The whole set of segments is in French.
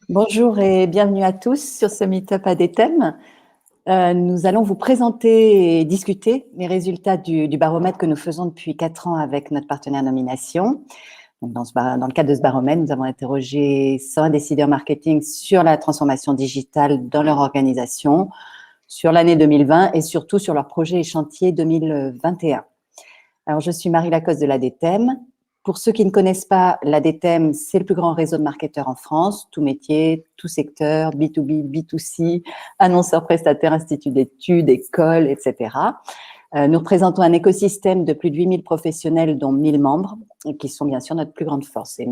Bonjour et bienvenue à tous sur ce Meetup à des thèmes. Nous allons vous présenter et discuter les résultats du baromètre que nous faisons depuis 4 ans avec notre partenaire Nomination. Donc dans le cadre de ce baromètre, nous avons interrogé 100 décideurs marketing sur la transformation digitale dans leur organisation, sur l'année 2020 et surtout sur leurs projets et chantiers 2021. Alors, je suis Marie Lacoste de l'ADETEM. Pour ceux qui ne connaissent pas, l'ADETEM, c'est le plus grand réseau de marketeurs en France, tout métier, tout secteur, B2B, B2C, annonceurs, prestataires, instituts d'études, écoles, etc. Nous représentons un écosystème de plus de 8000 professionnels, dont 1000 membres, qui sont bien sûr notre plus grande force. Et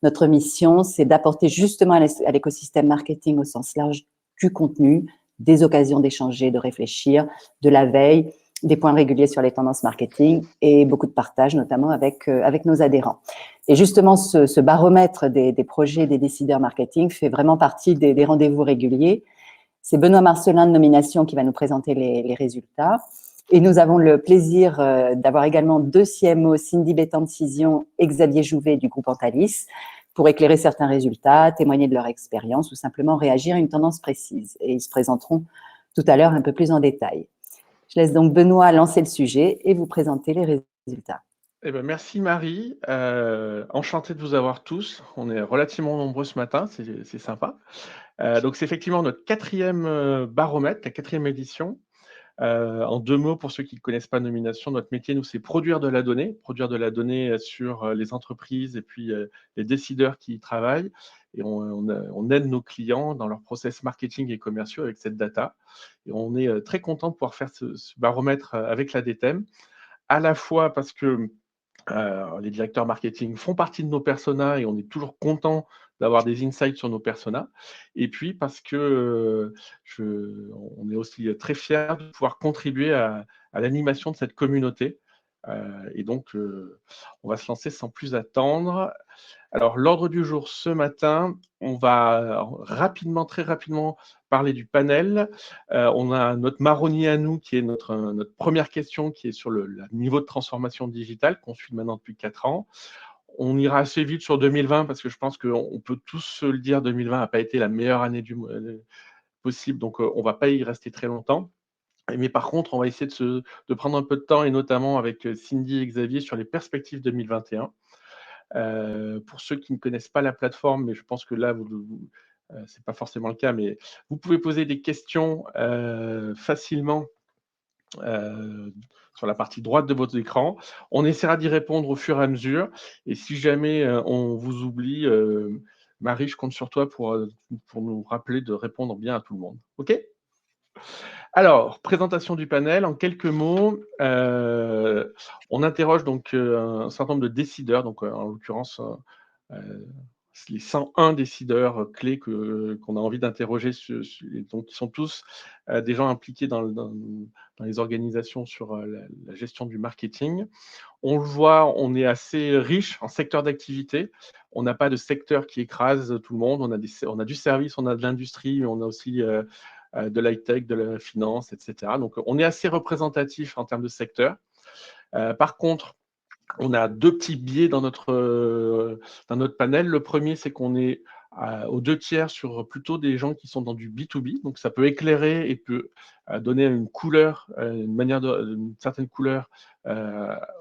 notre mission, c'est d'apporter justement à l'écosystème marketing au sens large du contenu, des occasions d'échanger, de réfléchir, de la veille, des points réguliers sur les tendances marketing et beaucoup de partage, notamment avec nos adhérents. Et justement, ce baromètre des projets des décideurs marketing fait vraiment partie des rendez-vous réguliers. C'est Benoît Marcelin de Nomination qui va nous présenter les résultats. Et nous avons le plaisir d'avoir également 2 CMO, Cindy Bétan-Cision et Xavier Jouvet du groupe Antalis, pour éclairer certains résultats, témoigner de leur expérience ou simplement réagir à une tendance précise. Et ils se présenteront tout à l'heure un peu plus en détail. Je laisse donc Benoît lancer le sujet et vous présenter les résultats. Eh ben, merci Marie, enchanté de vous avoir tous. On est relativement nombreux ce matin, c'est sympa. Donc c'est effectivement notre 4e baromètre, la 4e édition. En 2 mots, pour ceux qui ne connaissent pas Nomination, notre métier, nous, c'est produire de la donnée sur les entreprises et puis les décideurs qui y travaillent. Et on aide nos clients dans leur process marketing et commerciaux avec cette data. Et on est très content de pouvoir faire ce baromètre avec la DTEM, à la fois parce que les directeurs marketing font partie de nos personas et on est toujours content d'avoir des insights sur nos personas. Et puis parce que on est aussi très fiers de pouvoir contribuer à l'animation de cette communauté. Et donc, on va se lancer sans plus attendre. Alors, l'ordre du jour ce matin, on va rapidement, très rapidement parler du panel. On a notre marronnier à nous, qui est notre première question, qui est sur le niveau de transformation digitale qu'on suit maintenant depuis 4 ans. On ira assez vite sur 2020 parce que je pense qu'on peut tous se le dire, 2020 n'a pas été la meilleure année possible, donc on ne va pas y rester très longtemps. Mais par contre, on va essayer de prendre un peu de temps, et notamment avec Cindy et Xavier, sur les perspectives 2021. Pour ceux qui ne connaissent pas la plateforme, mais je pense que là, c'est pas forcément le cas, mais vous pouvez poser des questions facilement sur la partie droite de votre écran. On essaiera d'y répondre au fur et à mesure. Et si jamais on vous oublie, Marie, je compte sur toi pour nous rappeler de répondre bien à tout le monde. OK ? Alors, présentation du panel, en quelques mots, on interroge donc un certain nombre de décideurs, donc en l'occurrence les 101 décideurs clés qu'on a envie d'interroger, donc qui sont tous des gens impliqués dans les organisations sur la gestion du marketing. On le voit, on est assez riche en secteur d'activité. On n'a pas de secteur qui écrase tout le monde. On a du service, on a de l'industrie, mais on a aussi de l'high-tech, de la finance, etc. Donc, on est assez représentatif en termes de secteur. Par contre, on a 2 petits biais dans notre panel. Le premier, c'est qu'on est aux 2/3 sur plutôt des gens qui sont dans du B2B. Donc, ça peut éclairer et peut donner une couleur, une certaine couleur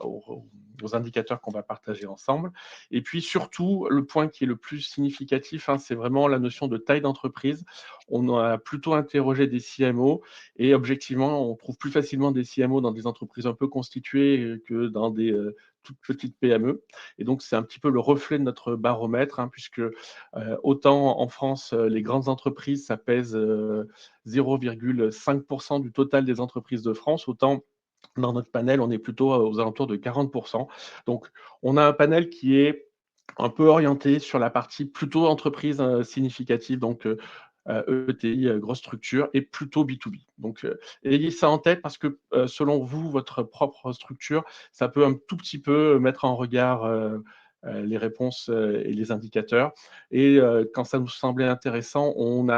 aux indicateurs qu'on va partager ensemble. Et puis, surtout, le point qui est le plus significatif, c'est vraiment la notion de taille d'entreprise. On a plutôt interrogé des CMO et objectivement, on trouve plus facilement des CMO dans des entreprises un peu constituées que dans des toutes petites PME. Et donc, c'est un petit peu le reflet de notre baromètre, puisque autant en France, les grandes entreprises, ça pèse 0,5% du total des entreprises de France, autant dans notre panel, on est plutôt aux alentours de 40%. Donc, on a un panel qui est un peu orienté sur la partie plutôt entreprise significative, donc ETI, grosse structure, et plutôt B2B. Donc, ayez ça en tête parce que selon vous, votre propre structure, ça peut un tout petit peu mettre en regard les réponses et les indicateurs. Et quand ça nous semblait intéressant, on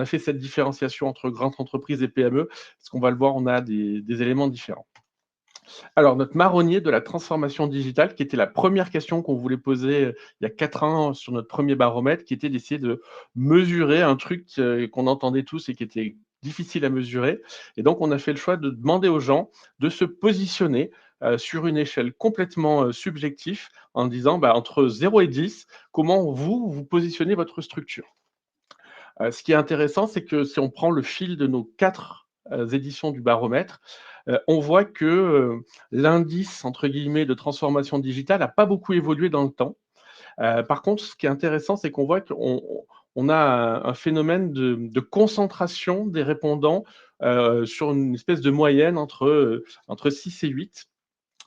a fait cette différenciation entre grandes entreprises et PME, parce qu'on va le voir, on a des éléments différents. Alors, notre marronnier de la transformation digitale, qui était la première question qu'on voulait poser il y a 4 ans sur notre premier baromètre, qui était d'essayer de mesurer un truc qu'on entendait tous et qui était difficile à mesurer. Et donc, on a fait le choix de demander aux gens de se positionner sur une échelle complètement subjective en disant, bah, entre 0 et 10, comment vous, vous positionnez votre structure. Ce qui est intéressant, c'est que si on prend le fil de nos 4 éditions du baromètre, on voit que l'indice, entre guillemets, de transformation digitale n'a pas beaucoup évolué dans le temps. Par contre, ce qui est intéressant, c'est qu'on voit qu'on a un phénomène de concentration des répondants sur une espèce de moyenne entre 6 et 8.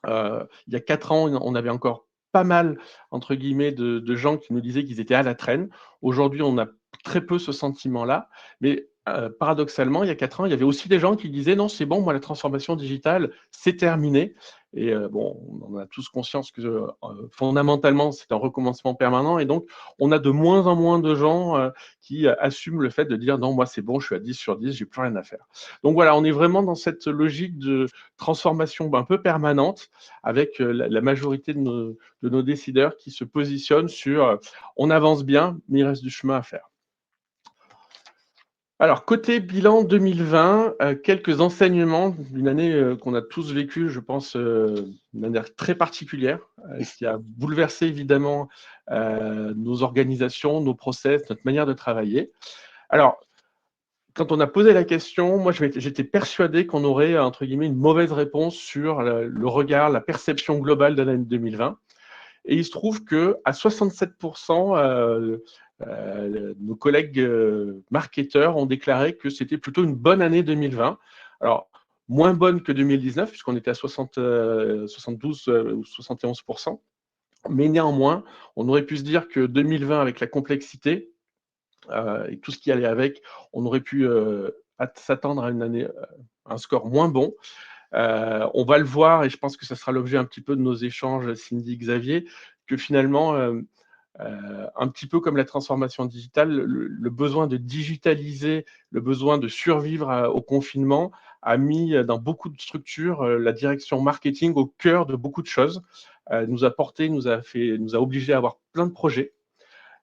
Il y a 4 ans, on avait encore pas mal, entre guillemets, de gens qui nous disaient qu'ils étaient à la traîne. Aujourd'hui, on a très peu ce sentiment-là, mais paradoxalement, il y a 4 ans, il y avait aussi des gens qui disaient: «Non, c'est bon, moi, la transformation digitale, c'est terminé». Et bon, on en a tous conscience que, fondamentalement, c'est un recommencement permanent et donc on a de moins en moins de gens qui assument le fait de dire: «Non, moi, c'est bon, je suis à 10 sur 10, j'ai plus rien à faire». Donc voilà, on est vraiment dans cette logique de transformation un peu permanente avec la majorité de nos décideurs qui se positionnent sur on avance bien, mais il reste du chemin à faire. Alors, côté bilan 2020, quelques enseignements d'une année qu'on a tous vécue, je pense, de manière très particulière, qui a bouleversé évidemment nos organisations, nos process, notre manière de travailler. Alors, quand on a posé la question, moi j'étais persuadé qu'on aurait, entre guillemets, une mauvaise réponse sur le regard, la perception globale de l'année 2020. Et il se trouve qu'à 67%, nos collègues marketeurs ont déclaré que c'était plutôt une bonne année 2020. Alors, moins bonne que 2019, puisqu'on était à 72 ou 71%. Mais néanmoins, on aurait pu se dire que 2020, avec la complexité, et tout ce qui allait avec, on aurait pu s'attendre à une année, un score moins bon. On va le voir et je pense que ça sera l'objet un petit peu de nos échanges, Cindy, Xavier, que finalement, un petit peu comme la transformation digitale, le besoin de digitaliser, le besoin de survivre au confinement a mis dans beaucoup de structures la direction marketing au cœur de beaucoup de choses. Nous a porté, nous a obligés à avoir plein de projets.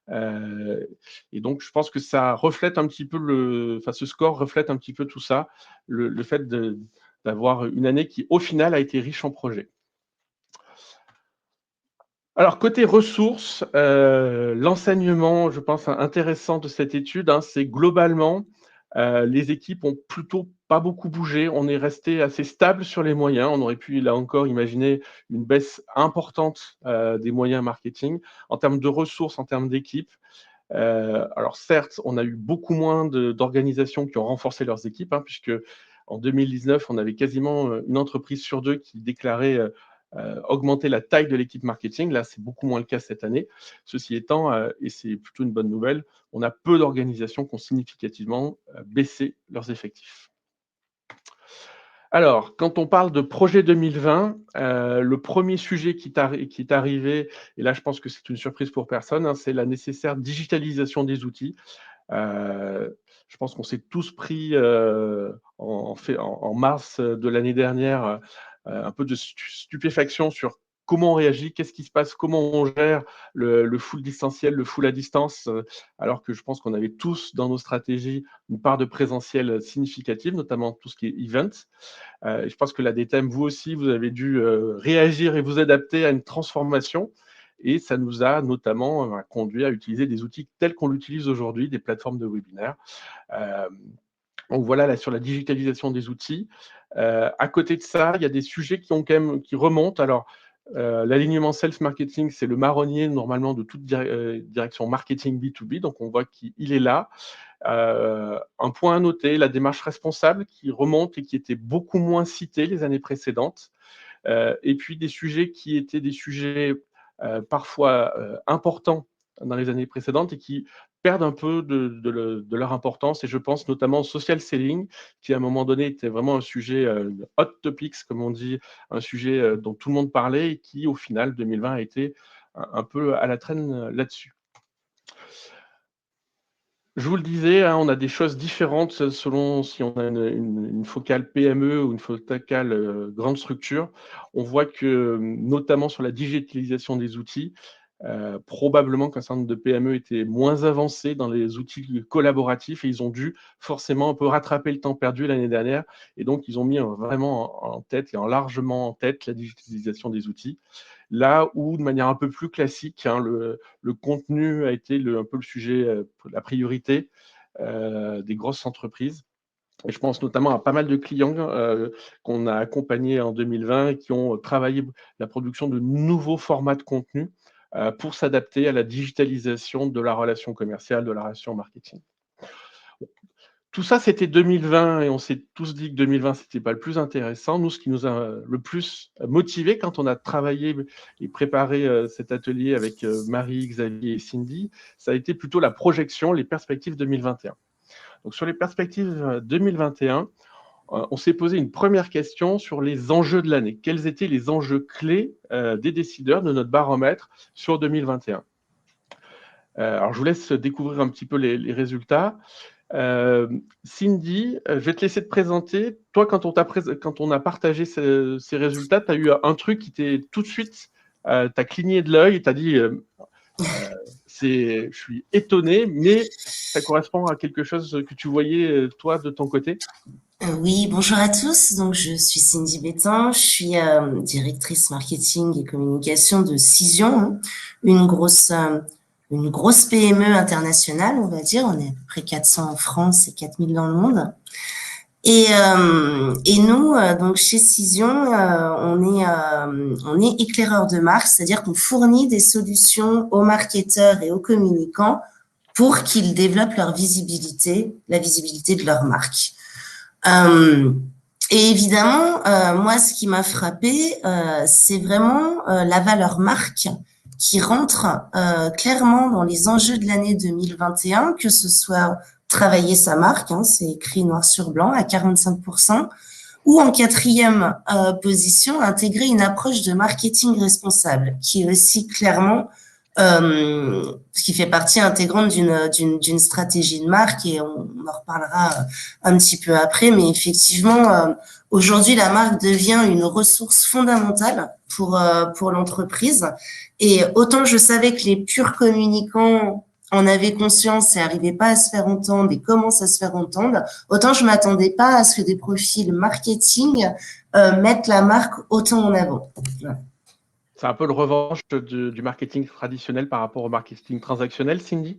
Et donc, je pense que ça reflète un petit peu enfin, ce score reflète un petit peu tout ça, le fait d'avoir une année qui, au final, a été riche en projets. Alors, côté ressources, l'enseignement, je pense, intéressant de cette étude, hein, c'est globalement, les équipes ont plutôt pas beaucoup bougé. On est resté assez stable sur les moyens. On aurait pu, là encore, imaginer une baisse importante des moyens marketing. En termes de ressources, en termes d'équipes, alors certes, on a eu beaucoup moins d'organisations qui ont renforcé leurs équipes, hein, puisque en 2019, on avait quasiment une entreprise sur 2 qui déclarait augmenter la taille de l'équipe marketing. Là, c'est beaucoup moins le cas cette année. Ceci étant, et c'est plutôt une bonne nouvelle, on a peu d'organisations qui ont significativement baissé leurs effectifs. Alors, quand on parle de projet 2020, le premier sujet qui est arrivé, et là je pense que c'est une surprise pour personne, hein, c'est la nécessaire digitalisation des outils. Je pense qu'on s'est tous pris en mars de l'année dernière un peu de stupéfaction sur comment on réagit, qu'est-ce qui se passe, comment on gère le full distanciel, le full à distance, alors que je pense qu'on avait tous dans nos stratégies une part de présentiel significative, notamment tout ce qui est event. Je pense que la DTM, vous aussi, vous avez dû réagir et vous adapter à une transformation. Et ça nous a notamment conduit à utiliser des outils tels qu'on l'utilise aujourd'hui, des plateformes de webinaire. Euh, donc voilà, là, sur la digitalisation des outils. À côté de ça, il y a des sujets qui remontent. Alors, l'alignement self-marketing, c'est le marronnier normalement de toute direction marketing B2B. Donc, on voit qu'il est là. Un point à noter, la démarche responsable qui remonte et qui était beaucoup moins citée les années précédentes. Et puis des sujets qui étaient des sujets parfois importants dans les années précédentes et qui perdent un peu de leur importance. Et je pense notamment au social selling, qui à un moment donné était vraiment un sujet hot topics, comme on dit, un sujet dont tout le monde parlait et qui, au final, 2020 a été un peu à la traîne là-dessus. Je vous le disais, hein, on a des choses différentes selon si on a une focale PME ou une focale grande structure. On voit que, notamment sur la digitalisation des outils, probablement qu'un certain nombre de PME étaient moins avancés dans les outils collaboratifs et ils ont dû forcément un peu rattraper le temps perdu l'année dernière. Et donc, ils ont mis vraiment en tête et largement en tête la digitalisation des outils. Là où, de manière un peu plus classique, hein, le contenu a été un peu le sujet, la priorité des grosses entreprises. Et je pense notamment à pas mal de clients qu'on a accompagnés en 2020 et qui ont travaillé la production de nouveaux formats de contenu pour s'adapter à la digitalisation de la relation commerciale, de la relation marketing. Tout ça, c'était 2020 et on s'est tous dit que 2020, c'était pas le plus intéressant. Nous, ce qui nous a le plus motivé quand on a travaillé et préparé cet atelier avec Marie, Xavier et Cindy, ça a été plutôt la projection, les perspectives 2021. Donc, sur les perspectives 2021, on s'est posé une première question sur les enjeux de l'année. Quels étaient les enjeux clés des décideurs de notre baromètre sur 2021 ? Alors, je vous laisse découvrir un petit peu les résultats. Cindy, je vais te laisser te présenter. Toi, quand on a partagé ces résultats, tu as eu un truc qui t'est tout de suite, t'as cligné de l'œil et tu as dit je suis étonné, mais ça correspond à quelque chose que tu voyais, toi, de ton côté. Oui, bonjour à tous. Donc, je suis Cindy Bétain. Je suis directrice marketing et communication de Cision, hein. une grosse PME internationale, on va dire. On est à peu près 400 en France et 4000 dans le monde. Et nous, donc chez Cision, on est éclaireur de marque, c'est-à-dire qu'on fournit des solutions aux marketeurs et aux communicants pour qu'ils développent leur visibilité, la visibilité de leur marque. Et évidemment, moi, ce qui m'a frappé, c'est vraiment la valeur marque qui rentre clairement dans les enjeux de l'année 2021, que ce soit travailler sa marque, hein, c'est écrit noir sur blanc à 45%, ou en quatrième position, intégrer une approche de marketing responsable, qui est aussi clairement qui fait partie intégrante d'une stratégie de marque, et on en reparlera un petit peu après, mais effectivement, aujourd'hui, la marque devient une ressource fondamentale pour l'entreprise. Et autant je savais que les purs communicants en avaient conscience et n'arrivaient pas à se faire entendre et commencent à se faire entendre, autant je m'attendais pas à ce que des profils marketing mettent la marque autant en avant. Voilà. C'est un peu le revanche du marketing traditionnel par rapport au marketing transactionnel, Cindy ?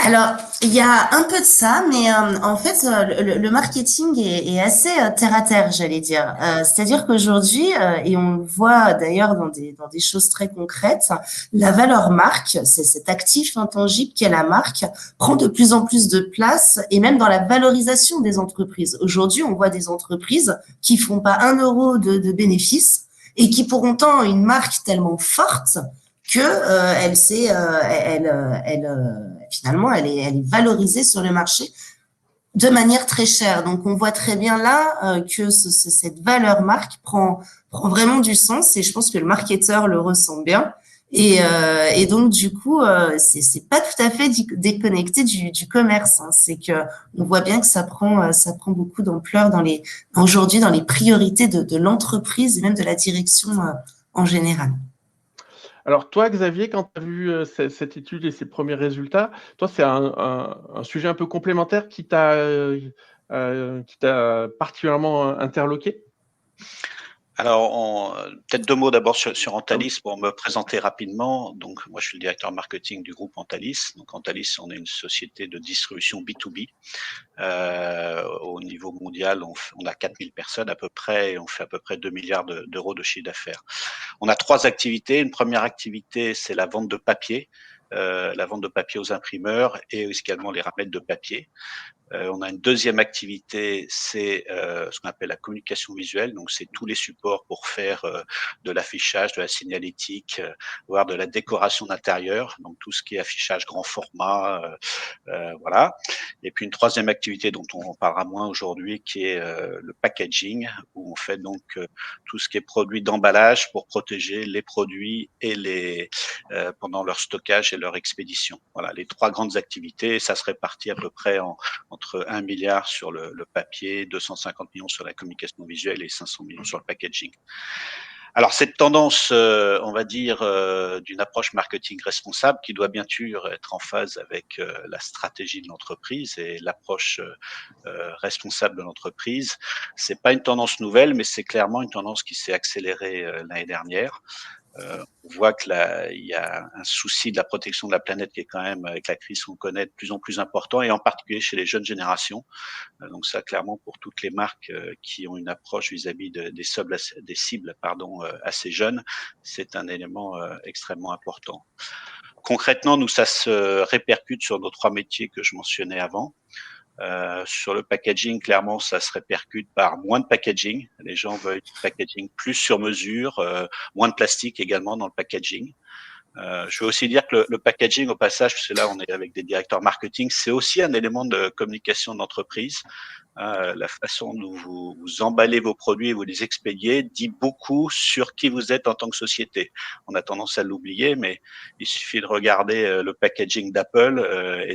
Alors, il y a un peu de ça, mais en fait, le marketing est assez terre à terre, j'allais dire. C'est-à-dire qu'aujourd'hui, et on le voit d'ailleurs dans des choses très concrètes, la valeur marque, c'est cet actif intangible qu'est la marque, prend de plus en plus de place, et même dans la valorisation des entreprises. Aujourd'hui, on voit des entreprises qui font pas 1 euro de bénéfices et qui pour autant ont une marque tellement forte que finalement elle est valorisée sur le marché de manière très chère. Donc on voit très bien là que cette valeur marque prend vraiment du sens, et je pense que le marketeur le ressent bien. Et donc du coup c'est pas tout à fait déconnecté du commerce, hein. C'est que on voit bien que ça prend beaucoup d'ampleur aujourd'hui dans les priorités de l'entreprise et même de la direction en général. Alors toi, Xavier, quand tu as vu cette étude et ses premiers résultats, toi, c'est un sujet un peu complémentaire qui t'a particulièrement interloqué ? Alors, peut-être 2 mots d'abord sur Antalis pour me présenter rapidement. Donc, moi, je suis le directeur marketing du groupe Antalis. Donc, Antalis, on est une société de distribution B2B. Au niveau mondial, on a 4000 personnes à peu près, et on fait à peu près 2 milliards d'euros de chiffre d'affaires. On a 3 activités. Une première activité, c'est la vente de papier aux imprimeurs et également les ramettes de papier. On a une deuxième activité, c'est ce qu'on appelle la communication visuelle. Donc, c'est tous les supports pour faire de l'affichage, de la signalétique, voire de la décoration d'intérieur, donc tout ce qui est affichage grand format, voilà. Et puis une troisième activité dont on parlera moins aujourd'hui, qui est le packaging, où on fait donc tout ce qui est produit d'emballage pour protéger les produits et pendant leur stockage et leur expédition. Voilà, les trois grandes activités, ça se répartit à peu près entre 1 milliard sur le papier, 250 millions sur la communication visuelle et 500 millions sur le packaging. Alors cette tendance, on va dire, d'une approche marketing responsable qui doit bien sûr être en phase avec la stratégie de l'entreprise et l'approche responsable de l'entreprise, c'est pas une tendance nouvelle, mais c'est clairement une tendance qui s'est accélérée l'année dernière. On voit que là, il y a un souci de la protection de la planète qui est quand même, avec la crise qu'on connaît, de plus en plus important, et en particulier chez les jeunes générations. Donc ça, clairement, pour toutes les marques qui ont une approche vis-à-vis des cibles assez jeunes, c'est un élément extrêmement important. Concrètement, nous, ça se répercute sur nos trois métiers que je mentionnais avant. Sur le packaging, clairement, ça se répercute par moins de packaging. Les gens veulent du packaging plus sur mesure, moins de plastique également dans le packaging. Je veux aussi dire que le packaging, au passage, parce que là, on est avec des directeurs marketing, c'est aussi un élément de communication d'entreprise. La façon dont vous emballez vos produits et vous les expédiez dit beaucoup sur qui vous êtes en tant que société. On a tendance à l'oublier, mais il suffit de regarder le packaging d'Apple et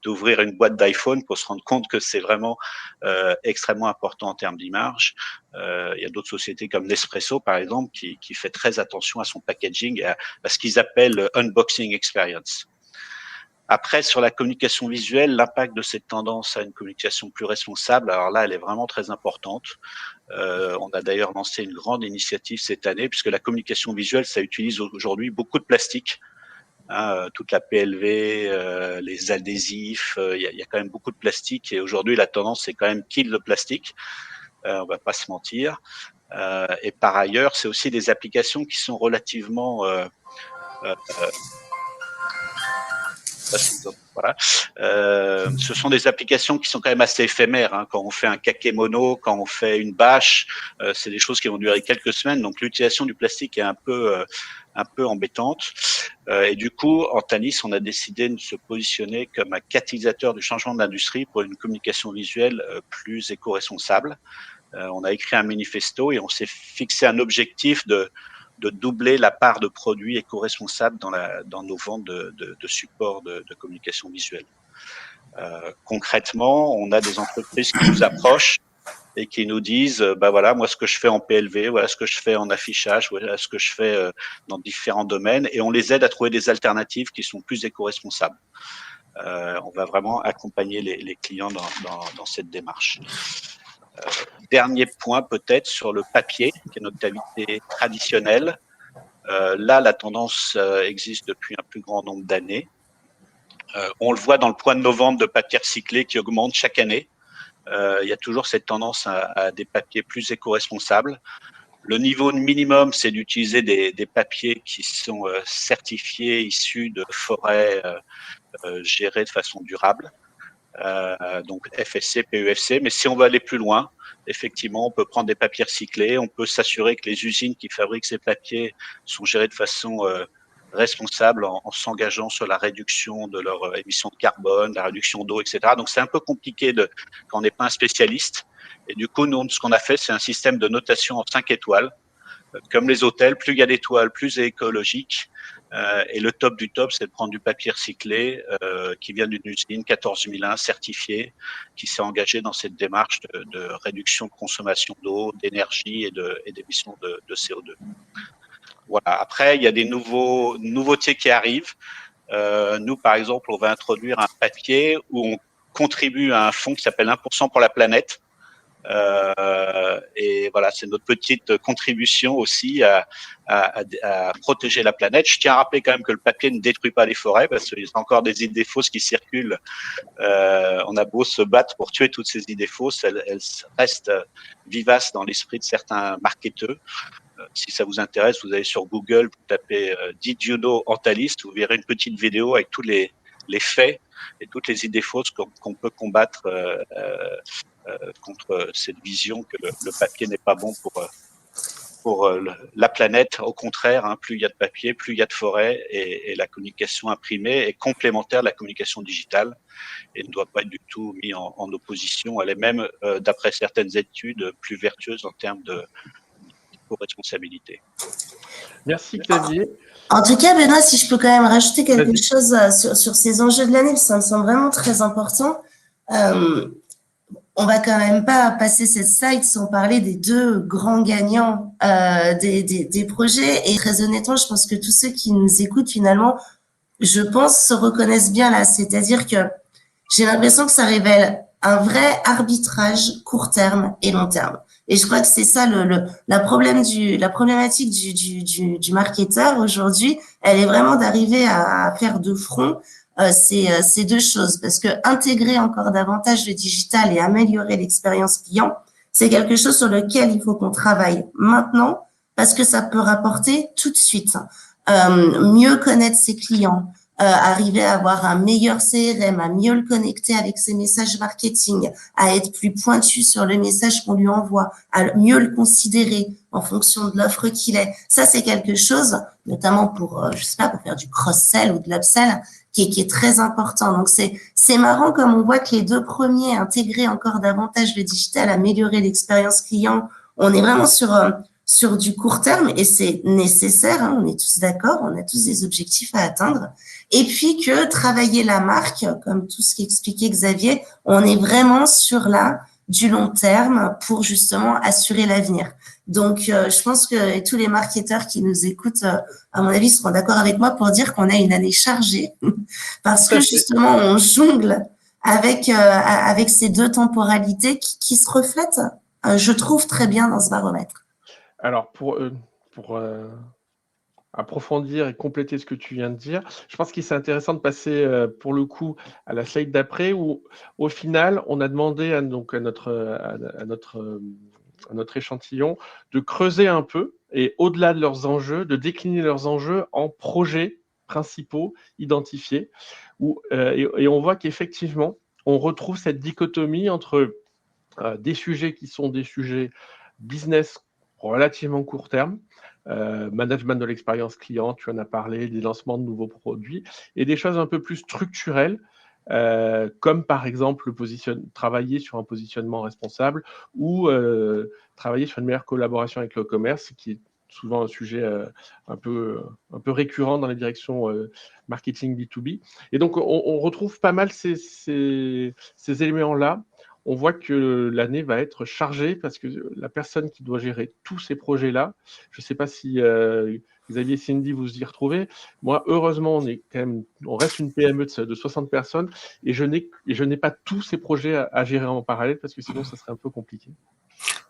d'ouvrir une boîte d'iPhone pour se rendre compte que c'est vraiment extrêmement important en termes d'image. Il y a d'autres sociétés comme Nespresso, par exemple, qui fait très attention à son packaging, à ce qu'ils appellent unboxing experience. Après, sur la communication visuelle, l'impact de cette tendance à une communication plus responsable, alors là, elle est vraiment très importante. On a d'ailleurs lancé une grande initiative cette année, puisque la communication visuelle, ça utilise aujourd'hui beaucoup de plastique. Toute la PLV, les adhésifs, il y a quand même beaucoup de plastique, et aujourd'hui, la tendance, c'est quand même kill le plastique. On va pas se mentir. Et par ailleurs, c'est aussi des applications qui sont relativement voilà. Ce sont des applications qui sont quand même assez éphémères. Hein. Quand on fait un kakémono, quand on fait une bâche, c'est des choses qui vont durer quelques semaines. Donc l'utilisation du plastique est un peu embêtante. Et du coup, en Thalys, on a décidé de se positionner comme un catalyseur du changement de l'industrie pour une communication visuelle plus éco-responsable. On a écrit un manifesto et on s'est fixé un objectif de doubler la part de produits éco-responsables dans nos ventes de supports de communication visuelle. Concrètement, on a des entreprises qui nous approchent et qui nous disent, bah voilà, moi ce que je fais en PLV, voilà ce que je fais en affichage, voilà ce que je fais dans différents domaines, et on les aide à trouver des alternatives qui sont plus éco-responsables. On va vraiment accompagner les clients dans cette démarche. Dernier point peut-être sur le papier, qui est notre activité traditionnelle. Là, la tendance existe depuis un plus grand nombre d'années. On le voit dans le point de nos ventes de papier recyclé qui augmente chaque année. Il y a toujours cette tendance à des papiers plus éco-responsables. Le niveau minimum, c'est d'utiliser des papiers qui sont certifiés, issus de forêts gérées de façon durable. Donc FSC, PEFC, mais si on veut aller plus loin, effectivement, on peut prendre des papiers recyclés, on peut s'assurer que les usines qui fabriquent ces papiers sont gérées de façon responsable en s'engageant sur la réduction de leur émission de carbone, la réduction d'eau, etc. Donc c'est un peu compliqué quand on n'est pas un spécialiste. Et du coup, nous, ce qu'on a fait, c'est un système de notation en 5 étoiles. Comme les hôtels, plus il y a d'étoiles, plus c'est écologique. Et le top du top, c'est de prendre du papier recyclé qui vient d'une usine 14001 certifiée, qui s'est engagée dans cette démarche de réduction de consommation d'eau, d'énergie et d'émissions de CO2. Voilà. Après, il y a des nouveautés qui arrivent. Nous, par exemple, on va introduire un papier où on contribue à un fonds qui s'appelle 1% pour la planète. Et voilà, c'est notre petite contribution aussi à protéger la planète. Je tiens à rappeler quand même que le papier ne détruit pas les forêts, parce qu'il y a encore des idées fausses qui circulent. On a beau se battre pour tuer toutes ces idées fausses, elles restent vivaces dans l'esprit de certains marketeurs. Si ça vous intéresse, vous allez sur Google, vous tapez Did you know Antalis, vous verrez une petite vidéo avec tous les faits et toutes les idées fausses qu'on peut combattre contre cette vision que le papier n'est pas bon pour pour la planète. Au contraire, hein, plus il y a de papier, plus il y a de forêt, et la communication imprimée est complémentaire de la communication digitale et ne doit pas être du tout mis en opposition. Elle est même, d'après certaines études, plus vertueuse en termes de co-responsabilité. Merci Xavier. En tout cas, Benoît, si je peux quand même rajouter quelque Vas-y. chose sur ces enjeux de l'année, parce que ça me semble vraiment très important. On va quand même pas passer cette slide sans parler des deux grands gagnants des projets. Et très honnêtement, je pense que tous ceux qui nous écoutent finalement, je pense, se reconnaissent bien là. C'est-à-dire que j'ai l'impression que ça révèle un vrai arbitrage court terme et long terme. Et je crois que c'est ça la problématique du marketeur aujourd'hui. Elle est vraiment d'arriver à faire de front ces deux choses, parce que intégrer encore davantage le digital et améliorer l'expérience client, c'est quelque chose sur lequel il faut qu'on travaille maintenant, parce que ça peut rapporter tout de suite. Mieux connaître ses clients, arriver à avoir un meilleur CRM, à mieux le connecter avec ses messages marketing, à être plus pointu sur le message qu'on lui envoie, à mieux le considérer en fonction de l'offre qu'il est. Ça, c'est quelque chose, notamment pour, je sais pas, pour faire du cross-sell ou de l'upsell, qui est très important. Donc, c'est marrant comme on voit que les deux premiers, intégrer encore davantage le digital, améliorer l'expérience client, on est vraiment sur du court terme, et c'est nécessaire, hein, on est tous d'accord, on a tous des objectifs à atteindre. Et puis que travailler la marque, comme tout ce qu'expliquait Xavier, on est vraiment sur du long terme pour justement assurer l'avenir. Donc, je pense que tous les marketeurs qui nous écoutent, à mon avis, seront d'accord avec moi pour dire qu'on a une année chargée parce que justement, on jongle avec ces deux temporalités qui se reflètent, je trouve, très bien dans ce baromètre. Alors, pour approfondir et compléter ce que tu viens de dire, je pense qu'il c'est intéressant de passer pour le coup à la slide d'après, où au final, on a demandé à notre échantillon de creuser un peu et au-delà de leurs enjeux, de décliner leurs enjeux en projets principaux identifiés. Et on voit qu'effectivement, on retrouve cette dichotomie entre des sujets qui sont des sujets business relativement court terme, management de l'expérience client, tu en as parlé, des lancements de nouveaux produits, et des choses un peu plus structurelles, comme par exemple travailler sur un positionnement responsable ou travailler sur une meilleure collaboration avec le commerce, qui est souvent un sujet un peu récurrent dans les directions marketing B2B. Et donc, on retrouve pas mal ces éléments-là. On voit que l'année va être chargée parce que la personne qui doit gérer tous ces projets-là, je ne sais pas si Xavier et Cindy vous y retrouvez. Moi, heureusement, on reste une PME de 60 personnes et je n'ai pas tous ces projets à gérer en parallèle parce que sinon, ça serait un peu compliqué.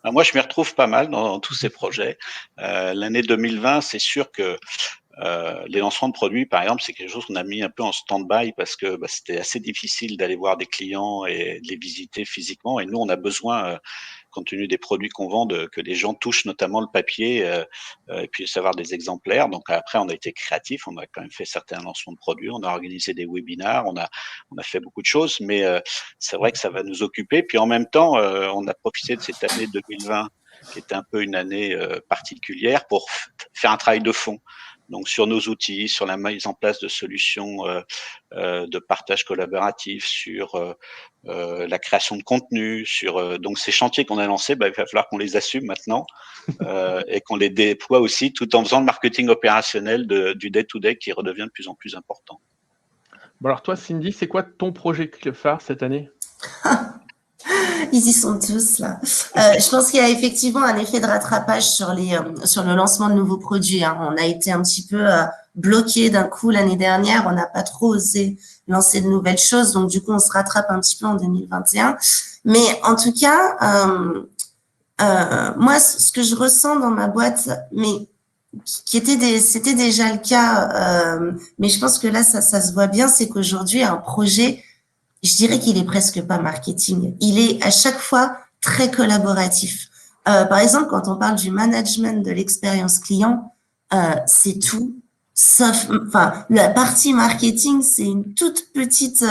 Moi, je m'y retrouve pas mal dans tous ces projets. L'année 2020, c'est sûr que les lancements de produits, par exemple, c'est quelque chose qu'on a mis un peu en stand-by parce que c'était assez difficile d'aller voir des clients et de les visiter physiquement. Et nous, on a besoin, compte tenu des produits qu'on vend, que les gens touchent notamment le papier et puis savoir des exemplaires. Donc après, on a été créatifs, on a quand même fait certains lancements de produits, on a organisé des webinars, on a fait beaucoup de choses, mais c'est vrai que ça va nous occuper. Puis en même temps, on a profité de cette année 2020 qui était un peu une année particulière pour faire un travail de fond. Donc sur nos outils, sur la mise en place de solutions de partage collaboratif, sur la création de contenu, sur donc ces chantiers qu'on a lancés, il va falloir qu'on les assume maintenant et qu'on les déploie aussi, tout en faisant le marketing opérationnel du day-to-day qui redevient de plus en plus important. Bon alors toi, Cindy, c'est quoi ton projet phare cette année ? Ils y sont tous là. Je pense qu'il y a effectivement un effet de rattrapage sur le lancement de nouveaux produits. Hein. On a été un petit peu bloqué d'un coup l'année dernière. On n'a pas trop osé lancer de nouvelles choses. Donc du coup, on se rattrape un petit peu en 2021. Mais en tout cas, moi, ce que je ressens dans ma boîte, mais c'était déjà le cas, mais je pense que là, ça se voit bien, c'est qu'aujourd'hui, un projet, je dirais qu'il est presque pas marketing. Il est à chaque fois très collaboratif. Par exemple, quand on parle du management de l'expérience client, c'est tout, sauf, enfin, la partie marketing, c'est une toute petite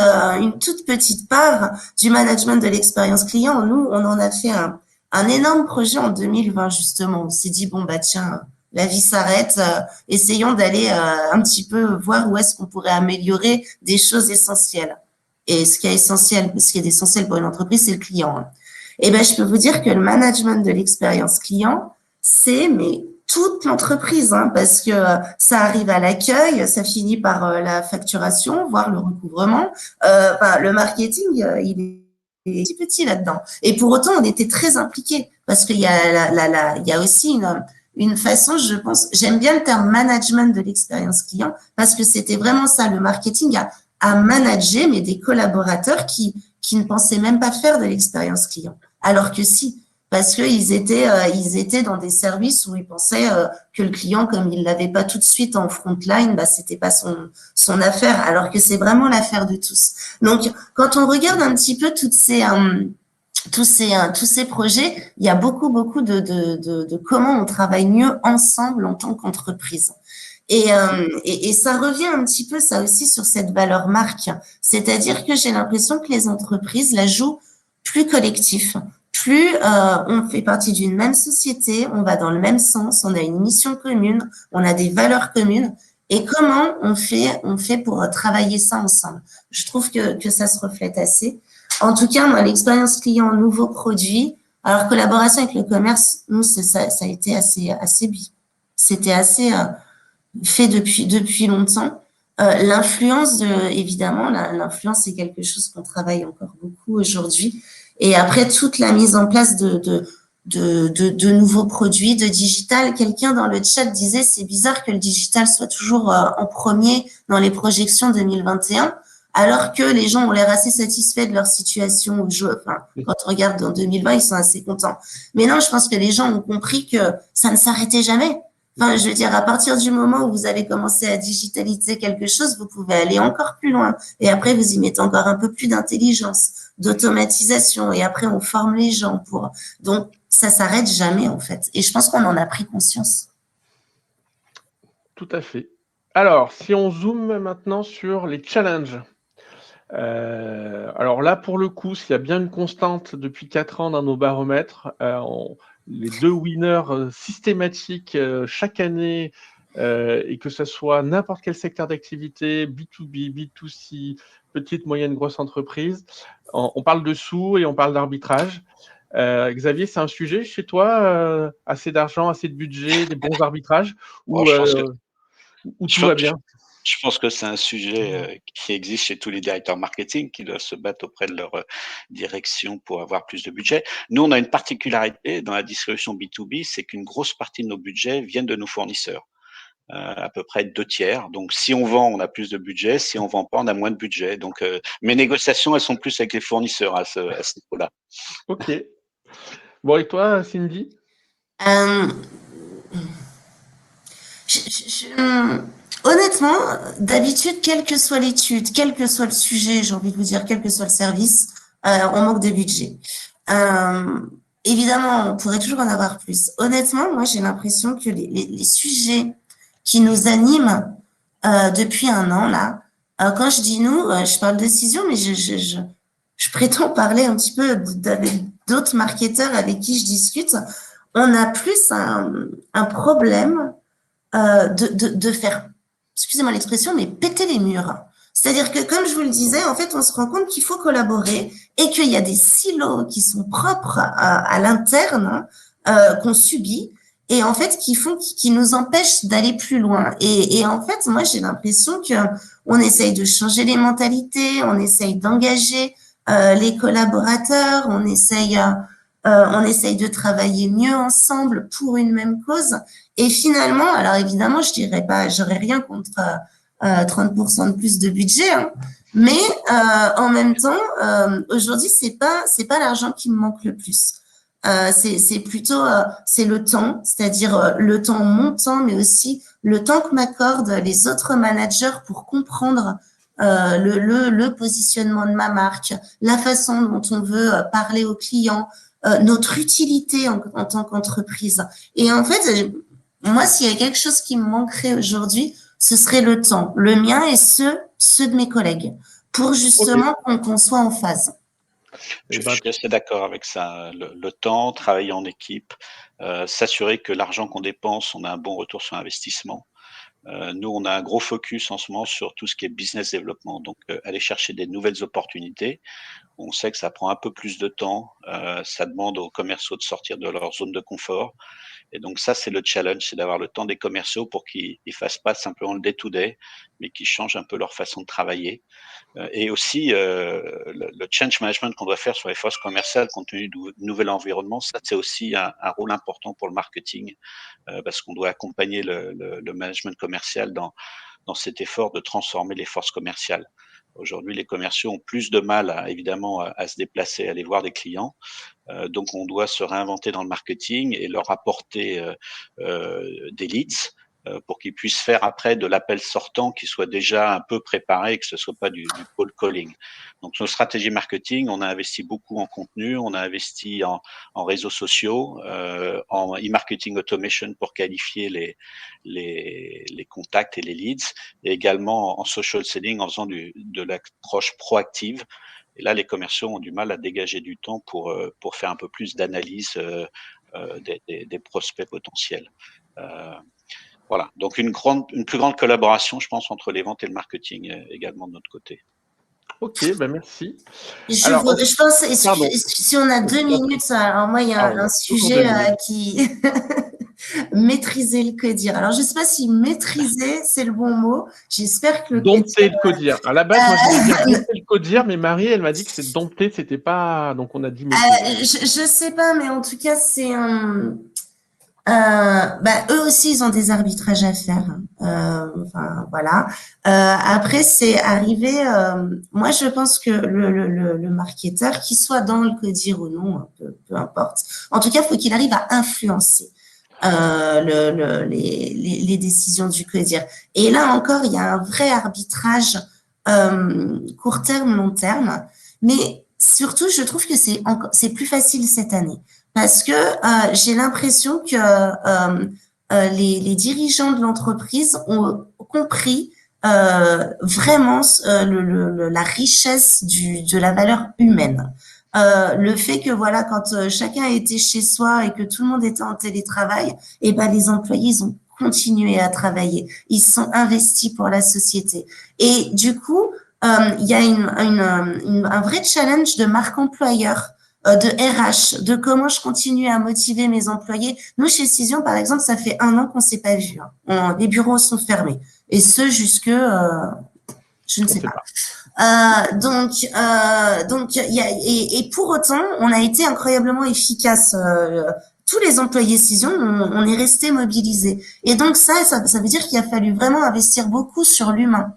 part du management de l'expérience client. Nous, on en a fait un un énorme projet en 2020, justement. On s'est dit, bon, bah tiens, la vie s'arrête, essayons d'aller un petit peu voir où est-ce qu'on pourrait améliorer des choses essentielles. Et ce qui est essentiel pour une entreprise, c'est le client. Hein. Et ben, je peux vous dire que le management de l'expérience client, c'est mais toute l'entreprise, hein, parce que ça arrive à l'accueil, ça finit par la facturation, voire le recouvrement. Le marketing, il est petit là-dedans. Et pour autant, on était très impliqués, parce qu'il y a il y a aussi une façon, je pense, j'aime bien le terme management de l'expérience client, parce que c'était vraiment ça, le marketing à manager, mais des collaborateurs qui ne pensaient même pas faire de l'expérience client. Alors que si, parce qu'ils étaient dans des services où ils pensaient que le client, comme il l'avait pas tout de suite en front line, bah c'était pas son affaire, alors que c'est vraiment l'affaire de tous. Donc, quand on regarde un petit peu tous ces projets, il y a beaucoup de comment on travaille mieux ensemble en tant qu'entreprise. Et ça revient un petit peu, ça aussi, sur cette valeur marque. C'est-à-dire que j'ai l'impression que les entreprises la jouent plus collectif, plus on fait partie d'une même société, on va dans le même sens, on a une mission commune, on a des valeurs communes. Et comment on fait pour travailler ça ensemble? Je trouve que ça se reflète assez. En tout cas, moi, l'expérience client, nouveaux produits, alors collaboration avec le commerce, nous, ça a été assez c'était assez fait depuis longtemps. L'influence, évidemment, l'influence, c'est quelque chose qu'on travaille encore beaucoup aujourd'hui. Et après, toute la mise en place de nouveaux produits, de digital, quelqu'un dans le chat disait, c'est bizarre que le digital soit toujours en premier dans les projections 2021, alors que les gens ont l'air assez satisfaits de leur situation. Quand on regarde dans 2020, ils sont assez contents. Mais non, je pense que les gens ont compris que ça ne s'arrêtait jamais. Enfin, je veux dire, à partir du moment où vous avez commencé à digitaliser quelque chose, vous pouvez aller encore plus loin. Et après, vous y mettez encore un peu plus d'intelligence, d'automatisation. Et après, on forme les gens pour. Donc, ça s'arrête jamais, en fait. Et je pense qu'on en a pris conscience. Tout à fait. Alors, si on zoome maintenant sur les challenges. Alors là, pour le coup, s'il y a bien une constante depuis 4 ans dans nos baromètres, les 2 winners systématiques chaque année, et que ce soit n'importe quel secteur d'activité, B2B, B2C, petite, moyenne, grosse entreprise, on parle de sous et on parle d'arbitrage. Xavier, c'est un sujet chez toi, assez d'argent, assez de budget, des bons arbitrages, ou tout va bien? Je pense que c'est un sujet qui existe chez tous les directeurs marketing qui doivent se battre auprès de leur direction pour avoir plus de budget. Nous, on a une particularité dans la distribution B2B, c'est qu'une grosse partie de nos budgets viennent de nos fournisseurs, à peu près 2/3. Donc, si on vend, on a plus de budget. Si on vend pas, on a moins de budget. Donc, mes négociations, elles sont plus avec les fournisseurs à ce niveau-là. Ok. Bon, et toi, Cindy? Honnêtement, d'habitude, quelle que soit l'étude, quel que soit le sujet, j'ai envie de vous dire, quel que soit le service, on manque de budget. Évidemment, on pourrait toujours en avoir plus. Honnêtement, moi, j'ai l'impression que les sujets qui nous animent depuis un an, là, quand je dis nous, je parle décision, mais je prétends parler un petit peu avec d'autres marketeurs avec qui je discute. On a plus un problème de faire, excusez-moi l'expression, mais péter les murs. C'est-à-dire que, comme je vous le disais, en fait, on se rend compte qu'il faut collaborer et qu'il y a des silos qui sont propres à l'interne qu'on subit et en fait qui nous empêchent d'aller plus loin. Et en fait, moi, j'ai l'impression que on essaye de changer les mentalités, on essaye d'engager les collaborateurs, on essaye de travailler mieux ensemble pour une même cause. Et finalement, alors évidemment, je dirais pas, j'aurais rien contre 30% de plus de budget, hein, mais en même temps, aujourd'hui, c'est pas l'argent qui me manque le plus. C'est plutôt c'est le temps, c'est-à-dire le temps mon temps, mais aussi le temps que m'accordent les autres managers pour comprendre le positionnement de ma marque, la façon dont on veut parler aux clients, notre utilité en tant qu'entreprise. Et en fait, moi, s'il y a quelque chose qui me manquerait aujourd'hui, ce serait le temps, le mien et ceux de mes collègues, pour justement qu'on soit en phase. Eh Je ben, suis assez d'accord avec ça. Le temps, travailler en équipe, s'assurer que l'argent qu'on dépense, on a un bon retour sur investissement. Nous, on a un gros focus en ce moment sur tout ce qui est business développement, donc aller chercher des nouvelles opportunités. On sait que ça prend un peu plus de temps, ça demande aux commerciaux de sortir de leur zone de confort. Et donc ça, c'est le challenge, c'est d'avoir le temps des commerciaux pour qu'ils ne fassent pas simplement le day-to-day, mais qu'ils changent un peu leur façon de travailler. Et aussi, le change management qu'on doit faire sur les forces commerciales compte tenu du nouvel environnement, ça, c'est aussi un rôle important pour le marketing, parce qu'on doit accompagner le management commercial dans cet effort de transformer les forces commerciales. Aujourd'hui, les commerciaux ont plus de mal, évidemment, à se déplacer, à aller voir des clients. Donc, on doit se réinventer dans le marketing et leur apporter des leads pour qu'ils puissent faire après de l'appel sortant qui soit déjà un peu préparé et que ce soit pas du cold calling. Donc, nos stratégies marketing, on a investi beaucoup en contenu, on a investi en réseaux sociaux, en e-marketing automation pour qualifier les contacts et les leads, et également en social selling en faisant de l'approche proactive. Et là, les commerciaux ont du mal à dégager du temps pour faire un peu plus d'analyse des prospects potentiels. Voilà. Donc, une plus grande collaboration, je pense, entre les ventes et le marketing également de notre côté. ok, ben merci. Je, Alors, je pense, pardon. si on a 2 minutes, alors moi, il y a Pardon, un sujet qui maîtriser le codir. Alors, je sais pas si maîtriser, c'est le bon mot. J'espère que le Dompter codir... le codir. À la base, moi, je voulais dire dompter le codir, mais Marie, elle m'a dit que c'est dompter, c'était pas. Donc, on a dit maîtriser. je sais pas, mais en tout cas, c'est un... eux aussi, ils ont des arbitrages à faire. Enfin, voilà. Après, c'est arrivé. Moi, je pense que le marketeur, qu'il soit dans le codir ou non, peu importe. En tout cas, il faut qu'il arrive à influencer les décisions du codir. Et là encore, il y a un vrai arbitrage court terme, long terme. Mais surtout, je trouve que c'est plus facile cette année parce que j'ai l'impression que les dirigeants de l'entreprise ont compris vraiment la richesse de la valeur humaine. Le fait que voilà, quand chacun était chez soi et que tout le monde était en télétravail, et ben les employés ils ont continué à travailler, ils sont investis pour la société. Et du coup, il y a un vrai challenge de marque employeur, de RH, de comment je continue à motiver mes employés. Nous, chez Cision, par exemple, ça fait 1 an qu'on s'est pas vu. Les bureaux sont fermés. Et ce, jusque, je ne sais pas. Donc, et pour autant, on a été incroyablement efficace. Tous les employés Cision, on est resté mobilisés. Et donc ça veut dire qu'il a fallu vraiment investir beaucoup sur l'humain.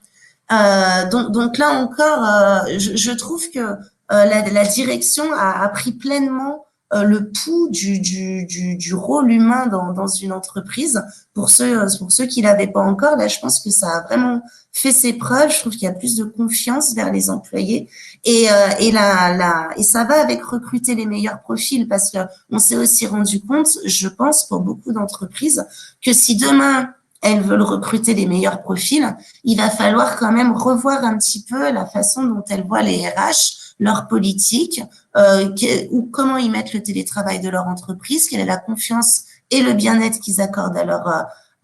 Donc là encore, je trouve que la direction a pris pleinement le pouls du rôle humain dans une entreprise. Pour ceux qui l'avaient pas encore, là, je pense que ça a vraiment fait ses preuves. Je trouve qu'il y a plus de confiance vers les employés et ça va avec recruter les meilleurs profils parce que on s'est aussi rendu compte, je pense, pour beaucoup d'entreprises, que si demain elles veulent recruter les meilleurs profils, il va falloir quand même revoir un petit peu la façon dont elles voient les RH, leur politique, ou comment ils mettent le télétravail de leur entreprise, quelle est la confiance et le bien-être qu'ils accordent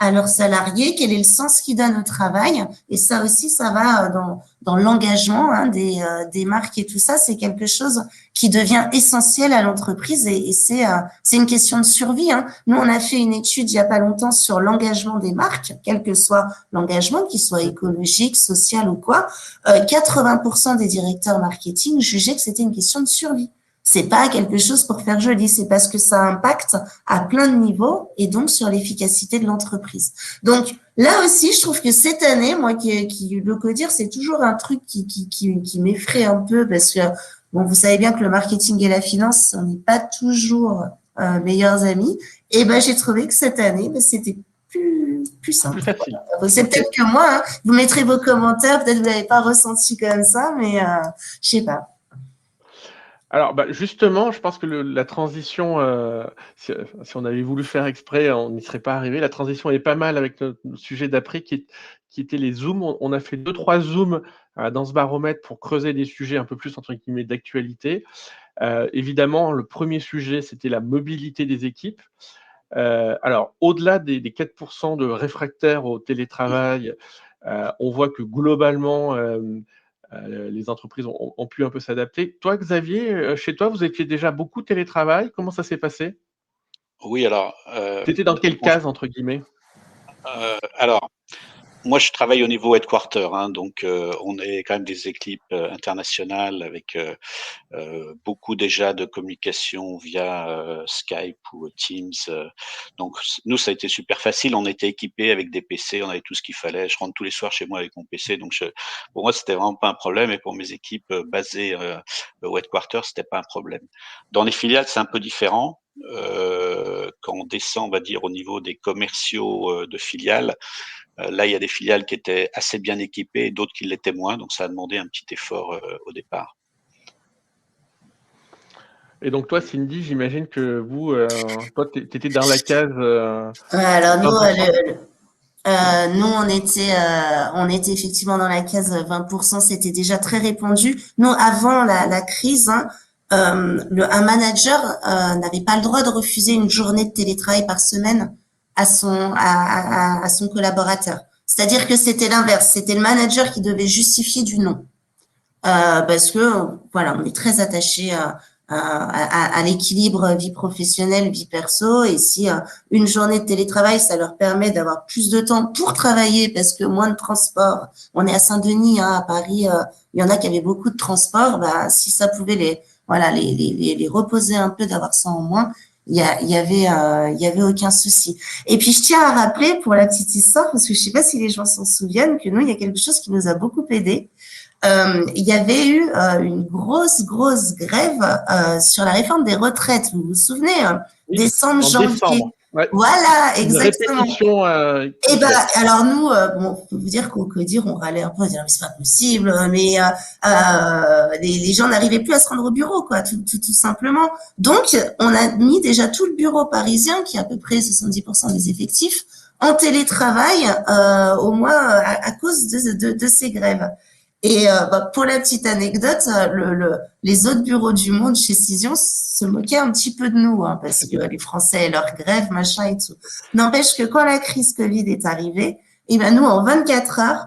à leurs salariés, quel est le sens qu'ils donnent au travail. Et ça aussi, ça va dans l'engagement des marques et tout ça. C'est quelque chose qui devient essentiel à l'entreprise et c'est une question de survie. Nous, on a fait une étude il y a pas longtemps sur l'engagement des marques, quel que soit l'engagement, qu'il soit écologique, social ou quoi. 80% des directeurs marketing jugeaient que c'était une question de survie. C'est pas quelque chose pour faire joli, c'est parce que ça impacte à plein de niveaux et donc sur l'efficacité de l'entreprise. Donc là aussi, je trouve que cette année, moi qui le codir, c'est toujours un truc qui m'effraie un peu parce que bon, vous savez bien que le marketing et la finance, on n'est pas toujours meilleurs amis. Et ben j'ai trouvé que cette année, c'était plus simple. Plus facile. C'est peut-être que moi, vous mettrez vos commentaires, peut-être que vous n'avez pas ressenti comme ça, mais je sais pas. Alors, justement, je pense que la transition, si on avait voulu faire exprès, on n'y serait pas arrivé. La transition est pas mal avec notre sujet d'après, qui qui étaient les Zooms. On a fait 2-3 Zooms dans ce baromètre pour creuser des sujets un peu plus, entre guillemets, d'actualité. Évidemment, le premier sujet, c'était la mobilité des équipes. Alors, au-delà des 4% de réfractaires au télétravail, on voit que globalement, les entreprises ont pu un peu s'adapter. Toi, Xavier, chez toi, vous étiez déjà beaucoup télétravail. Comment ça s'est passé? Oui, alors, Tu étais dans quelle case, entre guillemets? alors, moi, je travaille au niveau headquarter, hein, donc on est quand même des équipes internationales avec beaucoup déjà de communication via Skype ou Teams. Donc nous, ça a été super facile. On était équipés avec des PC, on avait tout ce qu'il fallait. Je rentre tous les soirs chez moi avec mon PC, donc pour moi, c'était vraiment pas un problème. Et pour mes équipes basées au headquarter, c'était pas un problème. Dans les filiales, c'est un peu différent. Quand on descend, on va dire, au niveau des commerciaux de filiales, là, il y a des filiales qui étaient assez bien équipées et d'autres qui l'étaient moins. Donc, ça a demandé un petit effort au départ. Et donc toi, Cindy, j'imagine que vous, toi, tu étais dans la case Alors 20%. nous, on était effectivement dans la case 20%. C'était déjà très répandu. Nous, avant la crise, hein, un manager n'avait pas le droit de refuser une journée de télétravail par semaine à son collaborateur. C'est-à-dire que c'était l'inverse. C'était le manager qui devait justifier du non. Parce que voilà, on est très attaché à l'équilibre vie professionnelle, vie perso, et si une journée de télétravail, ça leur permet d'avoir plus de temps pour travailler parce que moins de transport. On est à Saint-Denis, hein, à Paris, il y en a qui avaient beaucoup de transport. Bah, si ça pouvait les reposer un peu, d'avoir ça en moins, il y avait aucun souci. Et puis je tiens à rappeler pour la petite histoire, parce que je sais pas si les gens s'en souviennent, que nous, il y a quelque chose qui nous a beaucoup aidé. Il y avait eu une grosse grève sur la réforme des retraites. Vous vous souvenez, Oui, décembre, en janvier. décembre. Ouais. Voilà, Une exactement. répétition Et ben, complète. alors nous, bon, faut vous dire qu'on râlait un peu, on disait mais c'est pas possible, mais les gens n'arrivaient plus à se rendre au bureau, quoi, tout simplement. Donc, on a mis déjà tout le bureau parisien, qui est à peu près 70% des effectifs, en télétravail, au moins à cause de ces grèves. Et pour la petite anecdote, les autres bureaux du monde chez Cision se moquaient un petit peu de nous, hein, parce que les Français et leurs grèves, machin et tout. N'empêche que quand la crise Covid est arrivée, et ben nous, en 24 heures,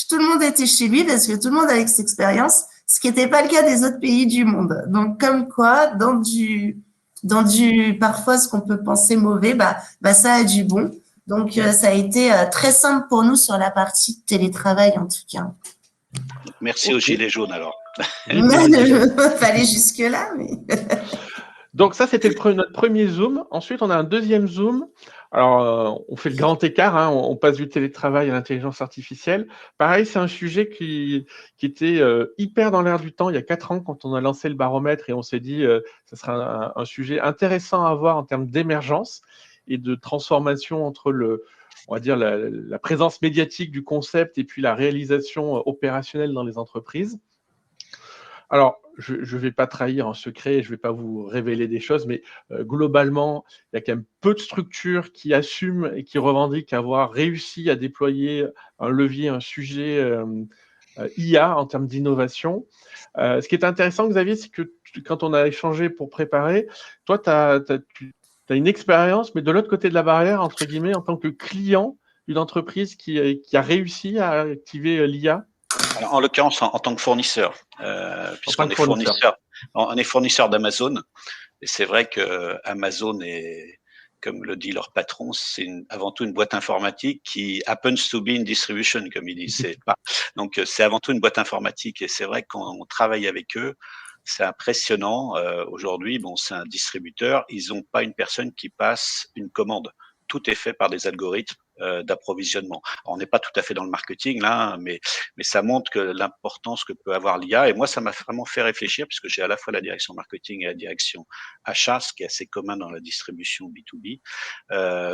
tout le monde était chez lui parce que tout le monde avait cette expérience, ce qui n'était pas le cas des autres pays du monde. Donc, comme quoi, dans du parfois ce qu'on peut penser mauvais, bah ça a du bon. Donc, ça a été très simple pour nous sur la partie télétravail, en tout cas. Merci aux Ok. Gilets jaunes alors. Fallait jusque-là, mais. Donc ça, c'était notre premier Zoom. Ensuite, on a un deuxième Zoom. Alors, on fait le grand écart, hein, on passe du télétravail à l'intelligence artificielle. Pareil, c'est un sujet qui était hyper dans l'air du temps il y a 4 ans quand on a lancé le baromètre et on s'est dit ce sera un sujet intéressant à voir en termes d'émergence et de transformation entre on va dire la présence médiatique du concept et puis la réalisation opérationnelle dans les entreprises. Alors, je ne vais pas trahir un secret, je ne vais pas vous révéler des choses, mais globalement, il y a quand même peu de structures qui assument et qui revendiquent avoir réussi à déployer un levier, un sujet IA en termes d'innovation. Ce qui est intéressant, Xavier, c'est que quand on a échangé pour préparer, toi, tu as une expérience, mais de l'autre côté de la barrière, entre guillemets, en tant que client d'une entreprise qui a réussi à activer l'IA. Alors, en l'occurrence, en tant que fournisseur, puisqu'on est fournisseur, on est fournisseur d'Amazon. Et c'est vrai que Amazon est, comme le dit leur patron, c'est avant tout une boîte informatique qui happens to be in distribution, comme ils disent. Donc, c'est avant tout une boîte informatique. Et c'est vrai que quand on travaille avec eux, c'est impressionnant. Aujourd'hui, bon, c'est un distributeur. Ils n'ont pas une personne qui passe une commande. Tout est fait par des algorithmes d'approvisionnement. On n'est pas tout à fait dans le marketing là, mais ça montre que l'importance que peut avoir l'IA. Et moi, ça m'a vraiment fait réfléchir puisque j'ai à la fois la direction marketing et la direction achat, ce qui est assez commun dans la distribution B2B,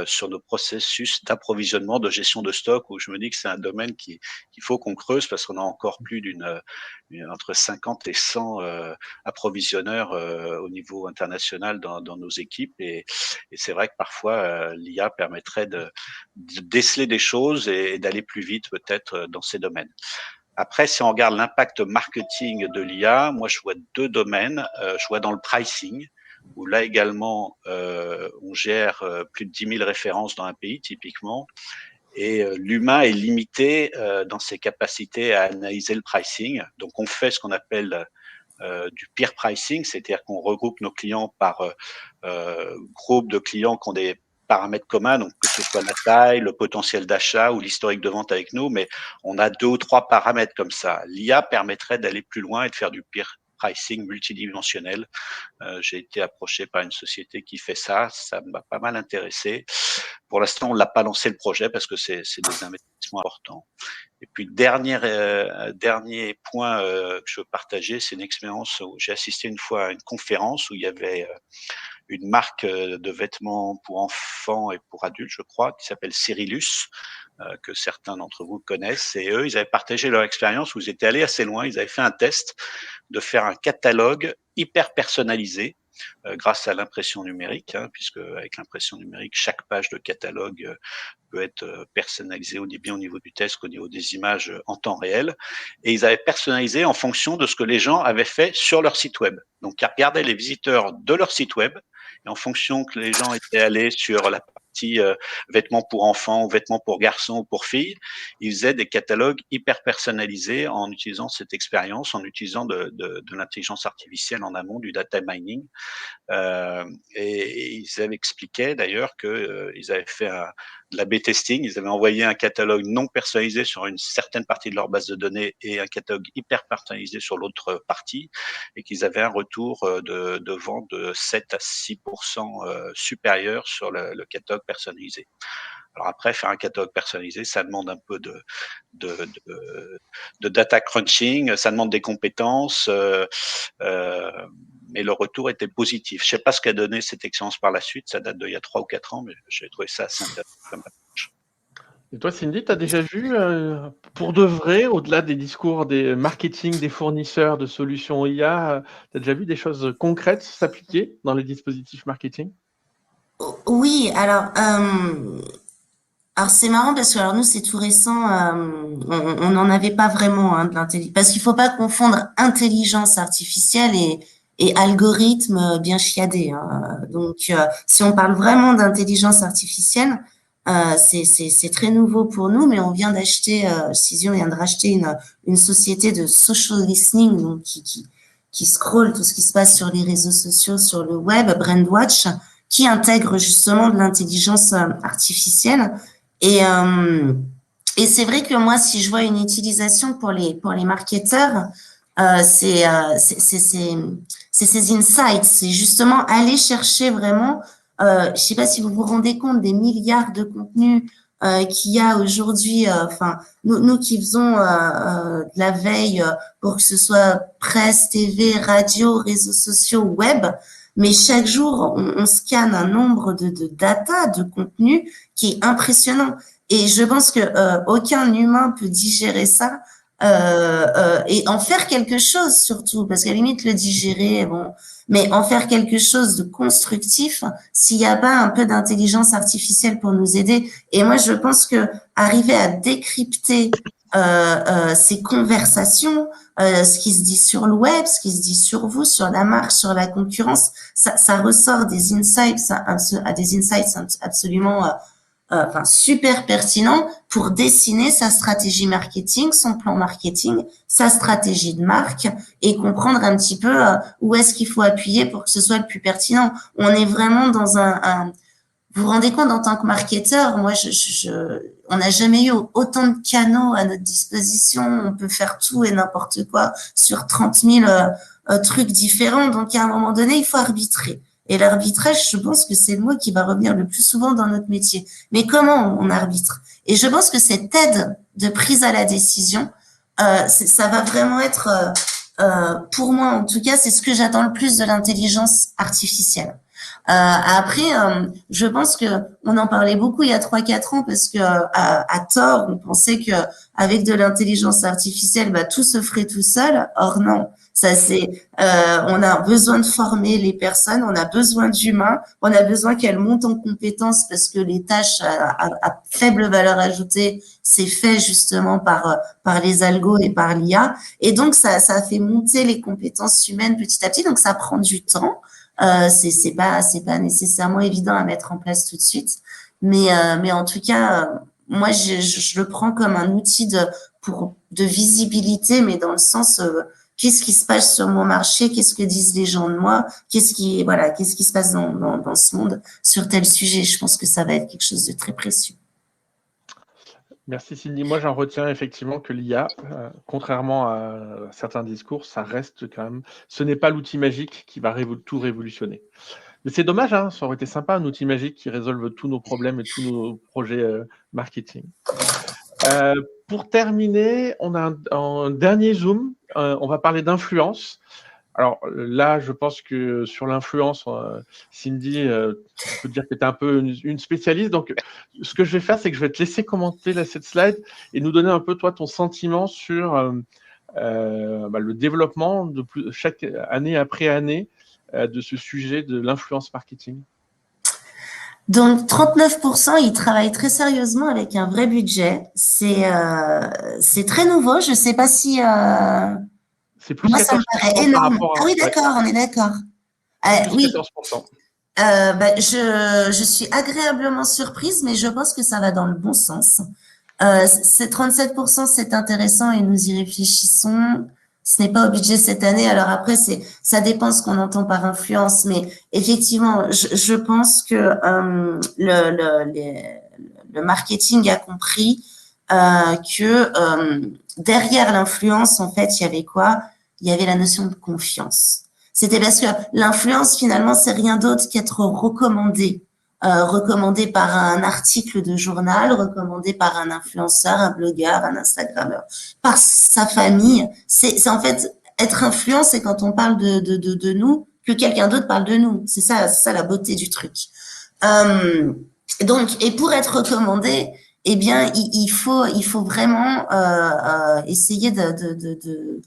sur nos processus d'approvisionnement, de gestion de stock, où je me dis que c'est un domaine qu'il faut qu'on creuse parce qu'on a encore plus entre 50 et 100 approvisionneurs au niveau international dans nos équipes. Et c'est vrai que parfois, l'IA permettrait de déceler des choses et d'aller plus vite peut-être dans ces domaines. Après, si on regarde l'impact marketing de l'IA, moi je vois deux domaines. Je vois dans le pricing, où là également on gère plus de 10 000 références dans un pays typiquement, et l'humain est limité dans ses capacités à analyser le pricing. Donc on fait ce qu'on appelle du peer pricing, c'est-à-dire qu'on regroupe nos clients par groupe de clients qui ont des paramètres communs, donc que ce soit la taille, le potentiel d'achat ou l'historique de vente avec nous, mais on a 2 ou 3 paramètres comme ça. L'IA permettrait d'aller plus loin et de faire du peer pricing multidimensionnel. J'ai été approché par une société qui fait ça m'a pas mal intéressé. Pour l'instant, on l'a pas lancé le projet parce que c'est des investissements importants. Et puis dernier point que je veux partager, c'est une expérience où j'ai assisté une fois à une conférence où il y avait une marque de vêtements pour enfants et pour adultes, je crois, qui s'appelle Cyrillus, que certains d'entre vous connaissent. Et eux, ils avaient partagé leur expérience où ils étaient allés assez loin. Ils avaient fait un test de faire un catalogue hyper personnalisé grâce à l'impression numérique, puisque avec l'impression numérique, chaque page de catalogue peut être personnalisée bien au niveau du texte qu'au niveau des images en temps réel. Et ils avaient personnalisé en fonction de ce que les gens avaient fait sur leur site web. Donc, ils regardaient les visiteurs de leur site web et en fonction que les gens étaient allés sur la partie vêtements pour enfants ou vêtements pour garçons ou pour filles, ils faisaient des catalogues hyper personnalisés en utilisant cette expérience, en utilisant de l'intelligence artificielle en amont, du data mining. Et ils avaient expliqué d'ailleurs qu'ils avaient fait de l'A/B testing, ils avaient envoyé un catalogue non personnalisé sur une certaine partie de leur base de données et un catalogue hyper personnalisé sur l'autre partie, et qu'ils avaient un retour de vente de 7 à 6% supérieur sur le catalogue personnalisé. Alors après, faire un catalogue personnalisé, ça demande un peu de data crunching, ça demande des compétences, mais le retour était positif. Je ne sais pas ce qu'a donné cette expérience par la suite, ça date d'il y a 3 ou 4 ans, mais j'ai trouvé ça assez intéressant comme approche. Et toi, Cindy, tu as déjà vu, pour de vrai, au-delà des discours des marketing, des fournisseurs de solutions IA, tu as déjà vu des choses concrètes s'appliquer dans les dispositifs marketing? Oui, alors c'est marrant parce que alors nous c'est tout récent, on n'en avait pas vraiment de l'intelligence, parce qu'il faut pas confondre intelligence artificielle et algorithme bien chiadé. Donc si on parle vraiment d'intelligence artificielle, c'est très nouveau pour nous, mais on vient d'acheter, Cision vient de racheter une société de social listening, donc qui scrolle tout ce qui se passe sur les réseaux sociaux, sur le web, Brandwatch, qui intègre justement de l'intelligence artificielle. Et c'est vrai que moi, si je vois une utilisation pour les marketeurs, c'est ces insights, c'est justement aller chercher vraiment. Je sais pas si vous vous rendez compte des milliards de contenus qu'il y a aujourd'hui. Enfin, nous qui faisons de la veille pour que ce soit presse, TV, radio, réseaux sociaux, web. Mais chaque jour, on scanne un nombre de data, de contenu qui est impressionnant. Et je pense que aucun humain peut digérer ça et en faire quelque chose surtout, parce qu'à la limite le digérer, bon, mais en faire quelque chose de constructif s'il n'y a pas un peu d'intelligence artificielle pour nous aider. Et moi, je pense que arriver à décrypter ces conversations, ce qui se dit sur le web, ce qui se dit sur vous, sur la marque, sur la concurrence, ça ressort des insights, des insights absolument enfin super pertinents pour dessiner sa stratégie marketing, son plan marketing, sa stratégie de marque et comprendre un petit peu où est-ce qu'il faut appuyer pour que ce soit le plus pertinent. On est vraiment dans vous vous rendez compte en tant que marketeur, moi on n'a jamais eu autant de canaux à notre disposition, on peut faire tout et n'importe quoi sur 30 000 trucs différents, donc à un moment donné, il faut arbitrer. Et l'arbitrage, je pense que c'est le mot qui va revenir le plus souvent dans notre métier. Mais comment on arbitre? Et je pense que cette aide de prise à la décision, ça va vraiment être, pour moi en tout cas, c'est ce que j'attends le plus de l'intelligence artificielle. Après, je pense que on en parlait beaucoup il y a 3-4 ans parce que à tort, on pensait que avec de l'intelligence artificielle, bah, tout se ferait tout seul. Or non, ça c'est, on a besoin de former les personnes, on a besoin d'humains, on a besoin qu'elles montent en compétences parce que les tâches à faible valeur ajoutée, c'est fait justement par les algos et par l'IA. Et donc ça fait monter les compétences humaines petit à petit. Donc ça prend du temps. C'est pas nécessairement évident à mettre en place tout de suite, mais en tout cas, moi je le prends comme un outil de visibilité, mais dans le sens qu'est-ce qui se passe sur mon marché, qu'est-ce que disent les gens de moi, qu'est-ce qui se passe dans ce monde sur tel sujet. Je pense que ça va être quelque chose de très précieux. Merci Cindy. Moi, j'en retiens effectivement que l'IA, contrairement à certains discours, ça reste quand même. Ce n'est pas l'outil magique qui va tout révolutionner. Mais c'est dommage, hein, ça aurait été sympa un outil magique qui résolve tous nos problèmes et tous nos projets marketing. Pour terminer, on a un dernier zoom. On va parler d'influence. Alors là, je pense que sur l'influence, Cindy, tu peux dire que tu es un peu une spécialiste. Donc, ce que je vais faire, c'est que je vais te laisser commenter cette slide et nous donner un peu, toi, ton sentiment sur le développement chaque année après année de ce sujet de l'influence marketing. Donc 39%, ils travaillent très sérieusement avec un vrai budget. C'est très nouveau. Je sais pas si c'est plus moi ça me 14% paraît énorme. par rapport à... Ah oui, d'accord, on est d'accord. Plus Oui, 14%. je suis agréablement surprise, mais je pense que ça va dans le bon sens. C'est 37%, c'est intéressant et nous y réfléchissons. Ce n'est pas au budget cette année. Alors après, ça dépend ce qu'on entend par influence, mais effectivement, je pense que le marketing a compris que derrière l'influence, en fait, il y avait quoi? Il y avait la notion de confiance. C'était parce que l'influence, finalement, c'est rien d'autre qu'être recommandé. Recommandé par un article de journal, recommandé par un influenceur, un blogueur, un Instagrammeur, par sa famille. C'est en fait être influent, c'est quand on parle de nous, que quelqu'un d'autre parle de nous. C'est ça la beauté du truc. Donc, et pour être recommandé, eh bien, il faut vraiment essayer de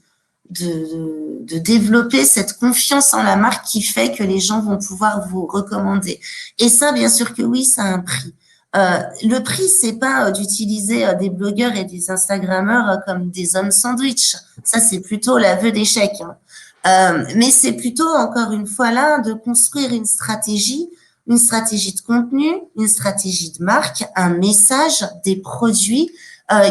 développer cette confiance en la marque qui fait que les gens vont pouvoir vous recommander. Et ça, bien sûr que oui, ça a un prix. Le prix, c'est pas d'utiliser des blogueurs et des Instagrammeurs comme des hommes sandwich. Ça, c'est plutôt l'aveu d'échec. Hein. Mais c'est plutôt, encore une fois là, de construire une stratégie de contenu, une stratégie de marque, un message, des produits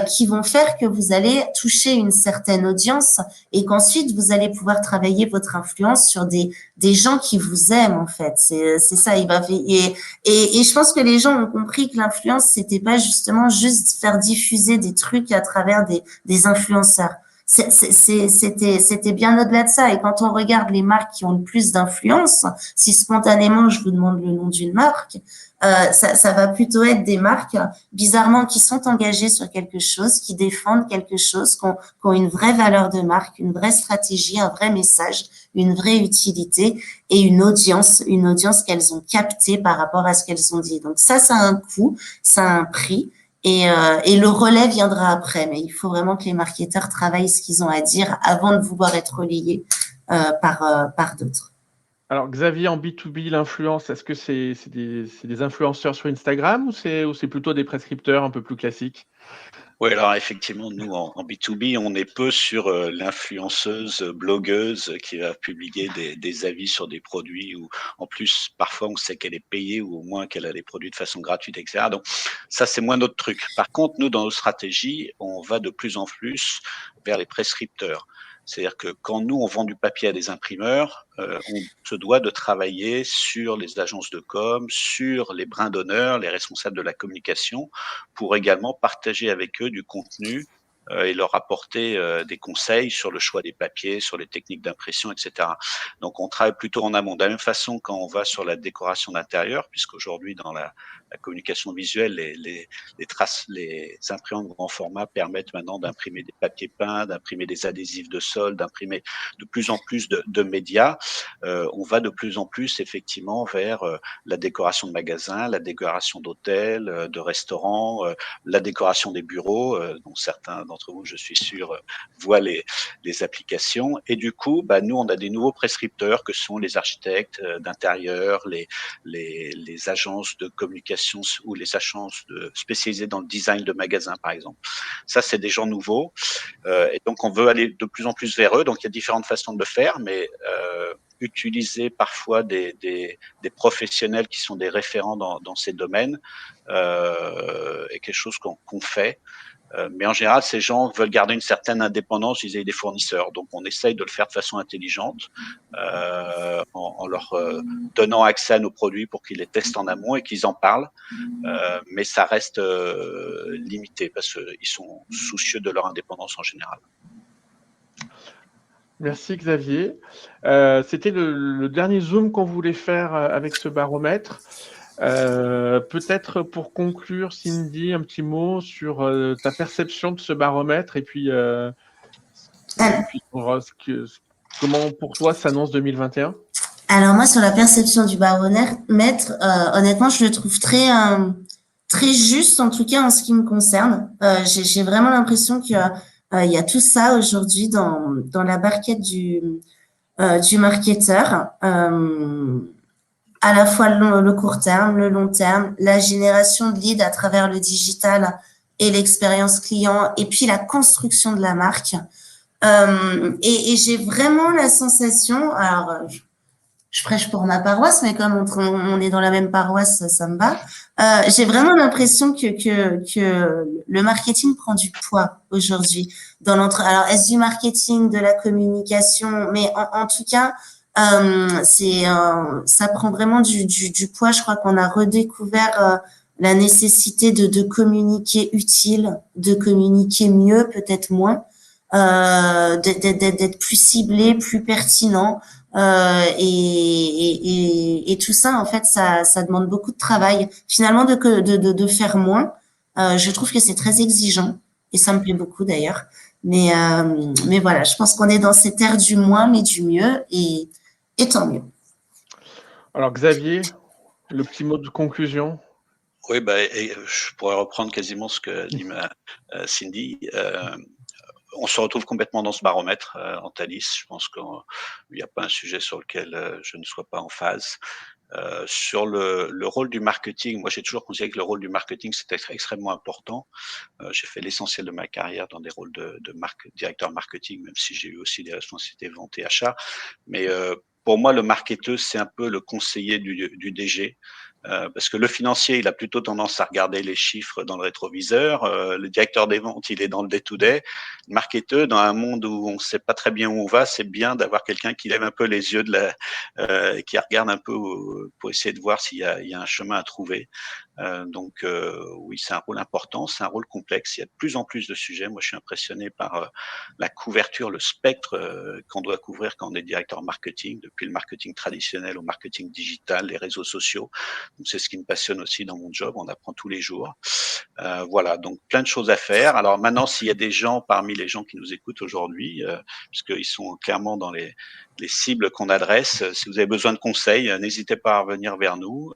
qui vont faire que vous allez toucher une certaine audience et qu'ensuite vous allez pouvoir travailler votre influence sur des gens qui vous aiment en fait. C'est ça. Et je pense que les gens ont compris que l'influence c'était pas justement juste faire diffuser des trucs à travers des influenceurs. C'était bien au-delà de ça. Et quand on regarde les marques qui ont le plus d'influence, si spontanément je vous demande le nom d'une marque, ça va plutôt être des marques, bizarrement, qui sont engagées sur quelque chose, qui défendent quelque chose, qui ont une vraie valeur de marque, une vraie stratégie, un vrai message, une vraie utilité et une audience qu'elles ont captée par rapport à ce qu'elles ont dit. Donc ça a un coût, ça a un prix. Et le relais viendra après, mais il faut vraiment que les marketeurs travaillent ce qu'ils ont à dire avant de vouloir être relayés par d'autres. Alors Xavier, en B2B, l'influence, est-ce que c'est des influenceurs sur Instagram ou c'est plutôt des prescripteurs un peu plus classiques? Oui, alors effectivement, nous, en B2B, on est peu sur l'influenceuse, blogueuse qui va publier des avis sur des produits où, en plus, parfois, on sait qu'elle est payée ou au moins qu'elle a des produits de façon gratuite, etc. Donc, ça, c'est moins notre truc. Par contre, nous, dans nos stratégies, on va de plus en plus vers les prescripteurs. C'est-à-dire que quand nous, on vend du papier à des imprimeurs, on se doit de travailler sur les agences de com, sur les brins d'honneur, les responsables de la communication, pour également partager avec eux du contenu et leur apporter des conseils sur le choix des papiers, sur les techniques d'impression, etc. Donc, on travaille plutôt en amont. De la même façon, quand on va sur la décoration d'intérieur, puisqu'aujourd'hui, dans la communication visuelle, les traces, les imprimantes grand format permettent maintenant d'imprimer des papiers peints, d'imprimer des adhésifs de sol, d'imprimer de plus en plus de médias. On va de plus en plus effectivement vers la décoration de magasins, la décoration d'hôtels, de restaurants, la décoration des bureaux, dont certains d'entre vous, je suis sûr, voient les applications. Et du coup, nous, on a des nouveaux prescripteurs que sont les architectes d'intérieur, les agences de communication ou les agences spécialisées dans le design de magasins, par exemple. Ça, c'est des gens nouveaux. Et donc, on veut aller de plus en plus vers eux. Donc, il y a différentes façons de le faire, mais utiliser parfois des professionnels qui sont des référents dans ces domaines est quelque chose qu'on fait. Mais en général, ces gens veulent garder une certaine indépendance vis-à-vis des fournisseurs. Donc, on essaye de le faire de façon intelligente, en leur donnant accès à nos produits pour qu'ils les testent en amont et qu'ils en parlent. Mais ça reste limité parce qu'ils sont soucieux de leur indépendance en général. Merci Xavier. C'était le dernier Zoom qu'on voulait faire avec ce baromètre. Peut-être pour conclure, Cindy, un petit mot sur ta perception de ce baromètre et puis, comment pour toi s'annonce 2021? Alors moi, sur la perception du baromètre, honnêtement, je le trouve très juste, en tout cas en ce qui me concerne. J'ai vraiment l'impression qu'il y a tout ça aujourd'hui dans la barquette du marketeur. À la fois le court terme, le long terme, la génération de leads à travers le digital et l'expérience client, et puis la construction de la marque. Et j'ai vraiment la sensation, alors je prêche pour ma paroisse, mais comme on est dans la même paroisse, ça me va. J'ai vraiment l'impression que le marketing prend du poids aujourd'hui dans alors est-ce du marketing, de la communication, mais en tout cas, ça prend vraiment du poids. Je crois qu'on a redécouvert la nécessité de communiquer utile, de communiquer mieux, peut-être moins, d'être plus ciblé, plus pertinent. Et tout ça, en fait, ça demande beaucoup de travail. Finalement, de faire moins. Je trouve que c'est très exigeant et ça me plaît beaucoup d'ailleurs. Mais voilà, je pense qu'on est dans cette ère du moins, mais du mieux et tant mieux. Alors Xavier, le petit mot de conclusion. Oui, je pourrais reprendre quasiment ce que dit Cindy. On se retrouve complètement dans ce baromètre en Thalys. Je pense qu'il n'y a pas un sujet sur lequel je ne sois pas en phase. Sur le rôle du marketing, moi j'ai toujours considéré que le rôle du marketing c'était extrêmement important. J'ai fait l'essentiel de ma carrière dans des rôles de directeur marketing, même si j'ai eu aussi des responsabilités vente et achat. Mais pour moi, le marketeur, c'est un peu le conseiller du DG. Parce que le financier, il a plutôt tendance à regarder les chiffres dans le rétroviseur. Le directeur des ventes, il est dans le day-to-day. Le marketeur, dans un monde où on ne sait pas très bien où on va, c'est bien d'avoir quelqu'un qui lève un peu les yeux et qui regarde un peu pour essayer de voir s'il y a un chemin à trouver. Donc oui, c'est un rôle important, c'est un rôle complexe. Il y a de plus en plus de sujets. Moi, je suis impressionné par la couverture, le spectre qu'on doit couvrir quand on est directeur marketing, depuis le marketing traditionnel au marketing digital, les réseaux sociaux. Donc, c'est ce qui me passionne aussi dans mon job. On apprend tous les jours. Voilà, donc plein de choses à faire. Alors maintenant, s'il y a des gens parmi les gens qui nous écoutent aujourd'hui, puisqu'ils sont clairement dans les cibles qu'on adresse, si vous avez besoin de conseils, n'hésitez pas à revenir vers nous.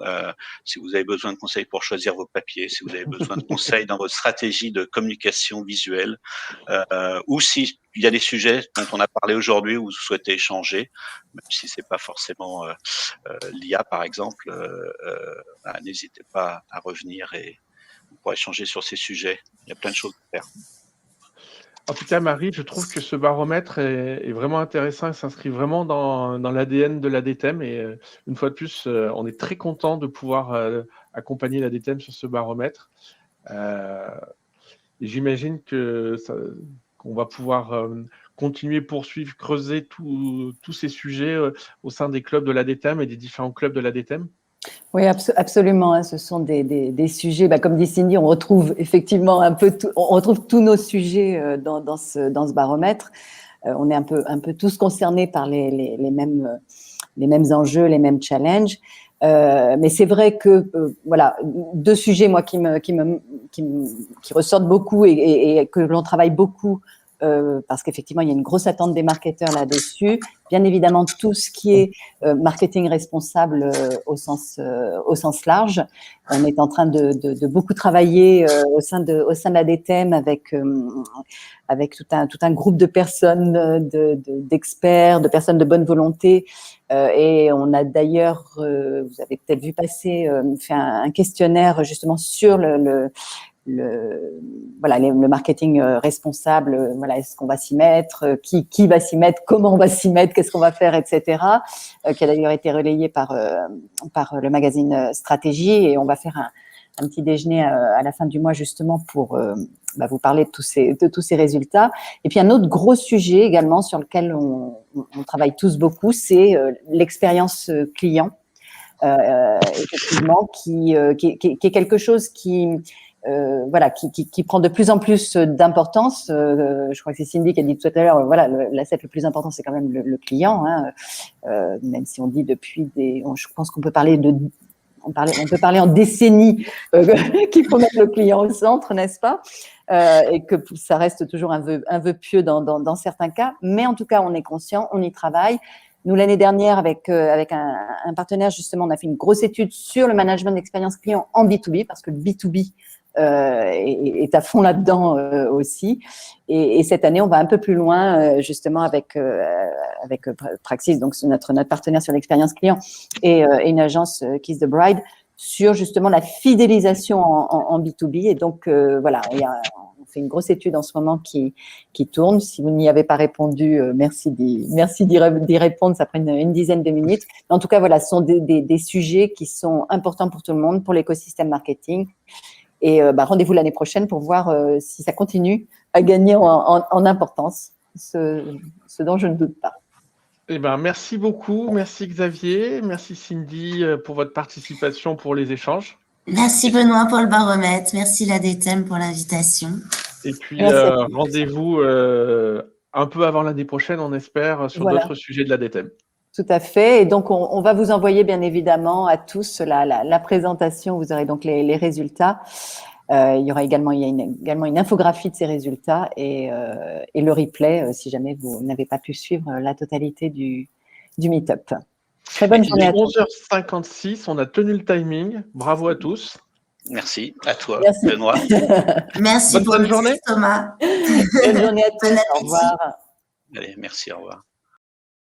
Si vous avez besoin de conseils pour choisir vos papiers, si vous avez besoin de conseils dans votre stratégie de communication visuelle, ou si il y a des sujets dont on a parlé aujourd'hui où vous souhaitez échanger, même si c'est pas forcément l'IA par exemple, n'hésitez pas à revenir et on pourra échanger sur ces sujets. Il y a plein de choses à faire. En tout cas, Marie, je trouve que ce baromètre est vraiment intéressant et s'inscrit vraiment dans l'ADN de l'ADTEM. Et une fois de plus, on est très content de pouvoir accompagner l'ADTEM sur ce baromètre. Et j'imagine qu'on va pouvoir continuer, poursuivre, creuser tous ces sujets au sein des clubs de l'ADTEM et des différents clubs de l'ADTEM. Oui, absolument. Hein. Ce sont des sujets, comme dit Cindy, on retrouve effectivement on retrouve tous nos sujets dans ce baromètre. On est un peu tous concernés par les mêmes enjeux, les mêmes challenges. Mais c'est vrai que voilà, deux sujets moi qui ressortent beaucoup et que l'on travaille beaucoup parce qu'effectivement il y a une grosse attente des marketeurs là-dessus. Bien évidemment tout ce qui est marketing responsable au sens large. On est en train de beaucoup travailler au sein de l'ADTEM avec tout un groupe de personnes, d'experts, de personnes de bonne volonté. Et on a d'ailleurs, vous avez peut-être vu passer, fait un questionnaire justement sur le marketing responsable. Voilà, est-ce qu'on va s'y mettre, qui va s'y mettre, comment on va s'y mettre, qu'est-ce qu'on va faire, etc. Qui a d'ailleurs été relayé par le magazine Stratégie, et on va faire un petit déjeuner à la fin du mois justement pour vous parler de tous ces résultats. Et puis un autre gros sujet également sur lequel on travaille tous beaucoup, c'est l'expérience client, effectivement, qui est quelque chose qui prend de plus en plus d'importance. Je crois que c'est Cindy qui a dit tout à l'heure, voilà, l'asset le plus important, c'est quand même le client, hein. Même si on dit depuis je pense qu'on peut parler on peut parler en décennies qu'il faut mettre le client au centre, n'est-ce pas? Et que ça reste toujours un vœu pieux dans certains cas. Mais en tout cas, on est conscient, on y travaille. Nous, l'année dernière, avec un partenaire, justement, on a fait une grosse étude sur le management d'expérience client en B2B, parce que le B2B est à fond là-dedans aussi. Et cette année, on va un peu plus loin, justement, avec Praxis, donc notre partenaire sur l'expérience client, et une agence Kiss the Bride, sur justement la fidélisation en B2B. Et donc, voilà, on fait une grosse étude en ce moment qui tourne. Si vous n'y avez pas répondu, merci d'y répondre. Ça prend une dizaine de minutes. Mais en tout cas, voilà, ce sont des sujets qui sont importants pour tout le monde, pour l'écosystème marketing. Et rendez-vous l'année prochaine pour voir si ça continue à gagner en importance, ce dont je ne doute pas. Eh ben, merci beaucoup, merci Xavier, merci Cindy pour votre participation, pour les échanges. Merci Benoît pour le baromètre, merci l'ADTEM pour l'invitation. Et puis rendez-vous un peu avant l'année prochaine, on espère, sur d'autres sujets de l'ADTEM. Tout à fait. Et donc, on va vous envoyer bien évidemment à tous la présentation. Vous aurez donc les résultats. Il y aura également une infographie de ces résultats et le replay si jamais vous n'avez pas pu suivre la totalité du meet-up. Très bonne journée à tous. 11h56, on a tenu le timing. Bravo à tous. Merci à toi, merci. Benoît. Merci pour bonne journée, Thomas. Bonne journée à tous. Au revoir. Allez, merci, au revoir.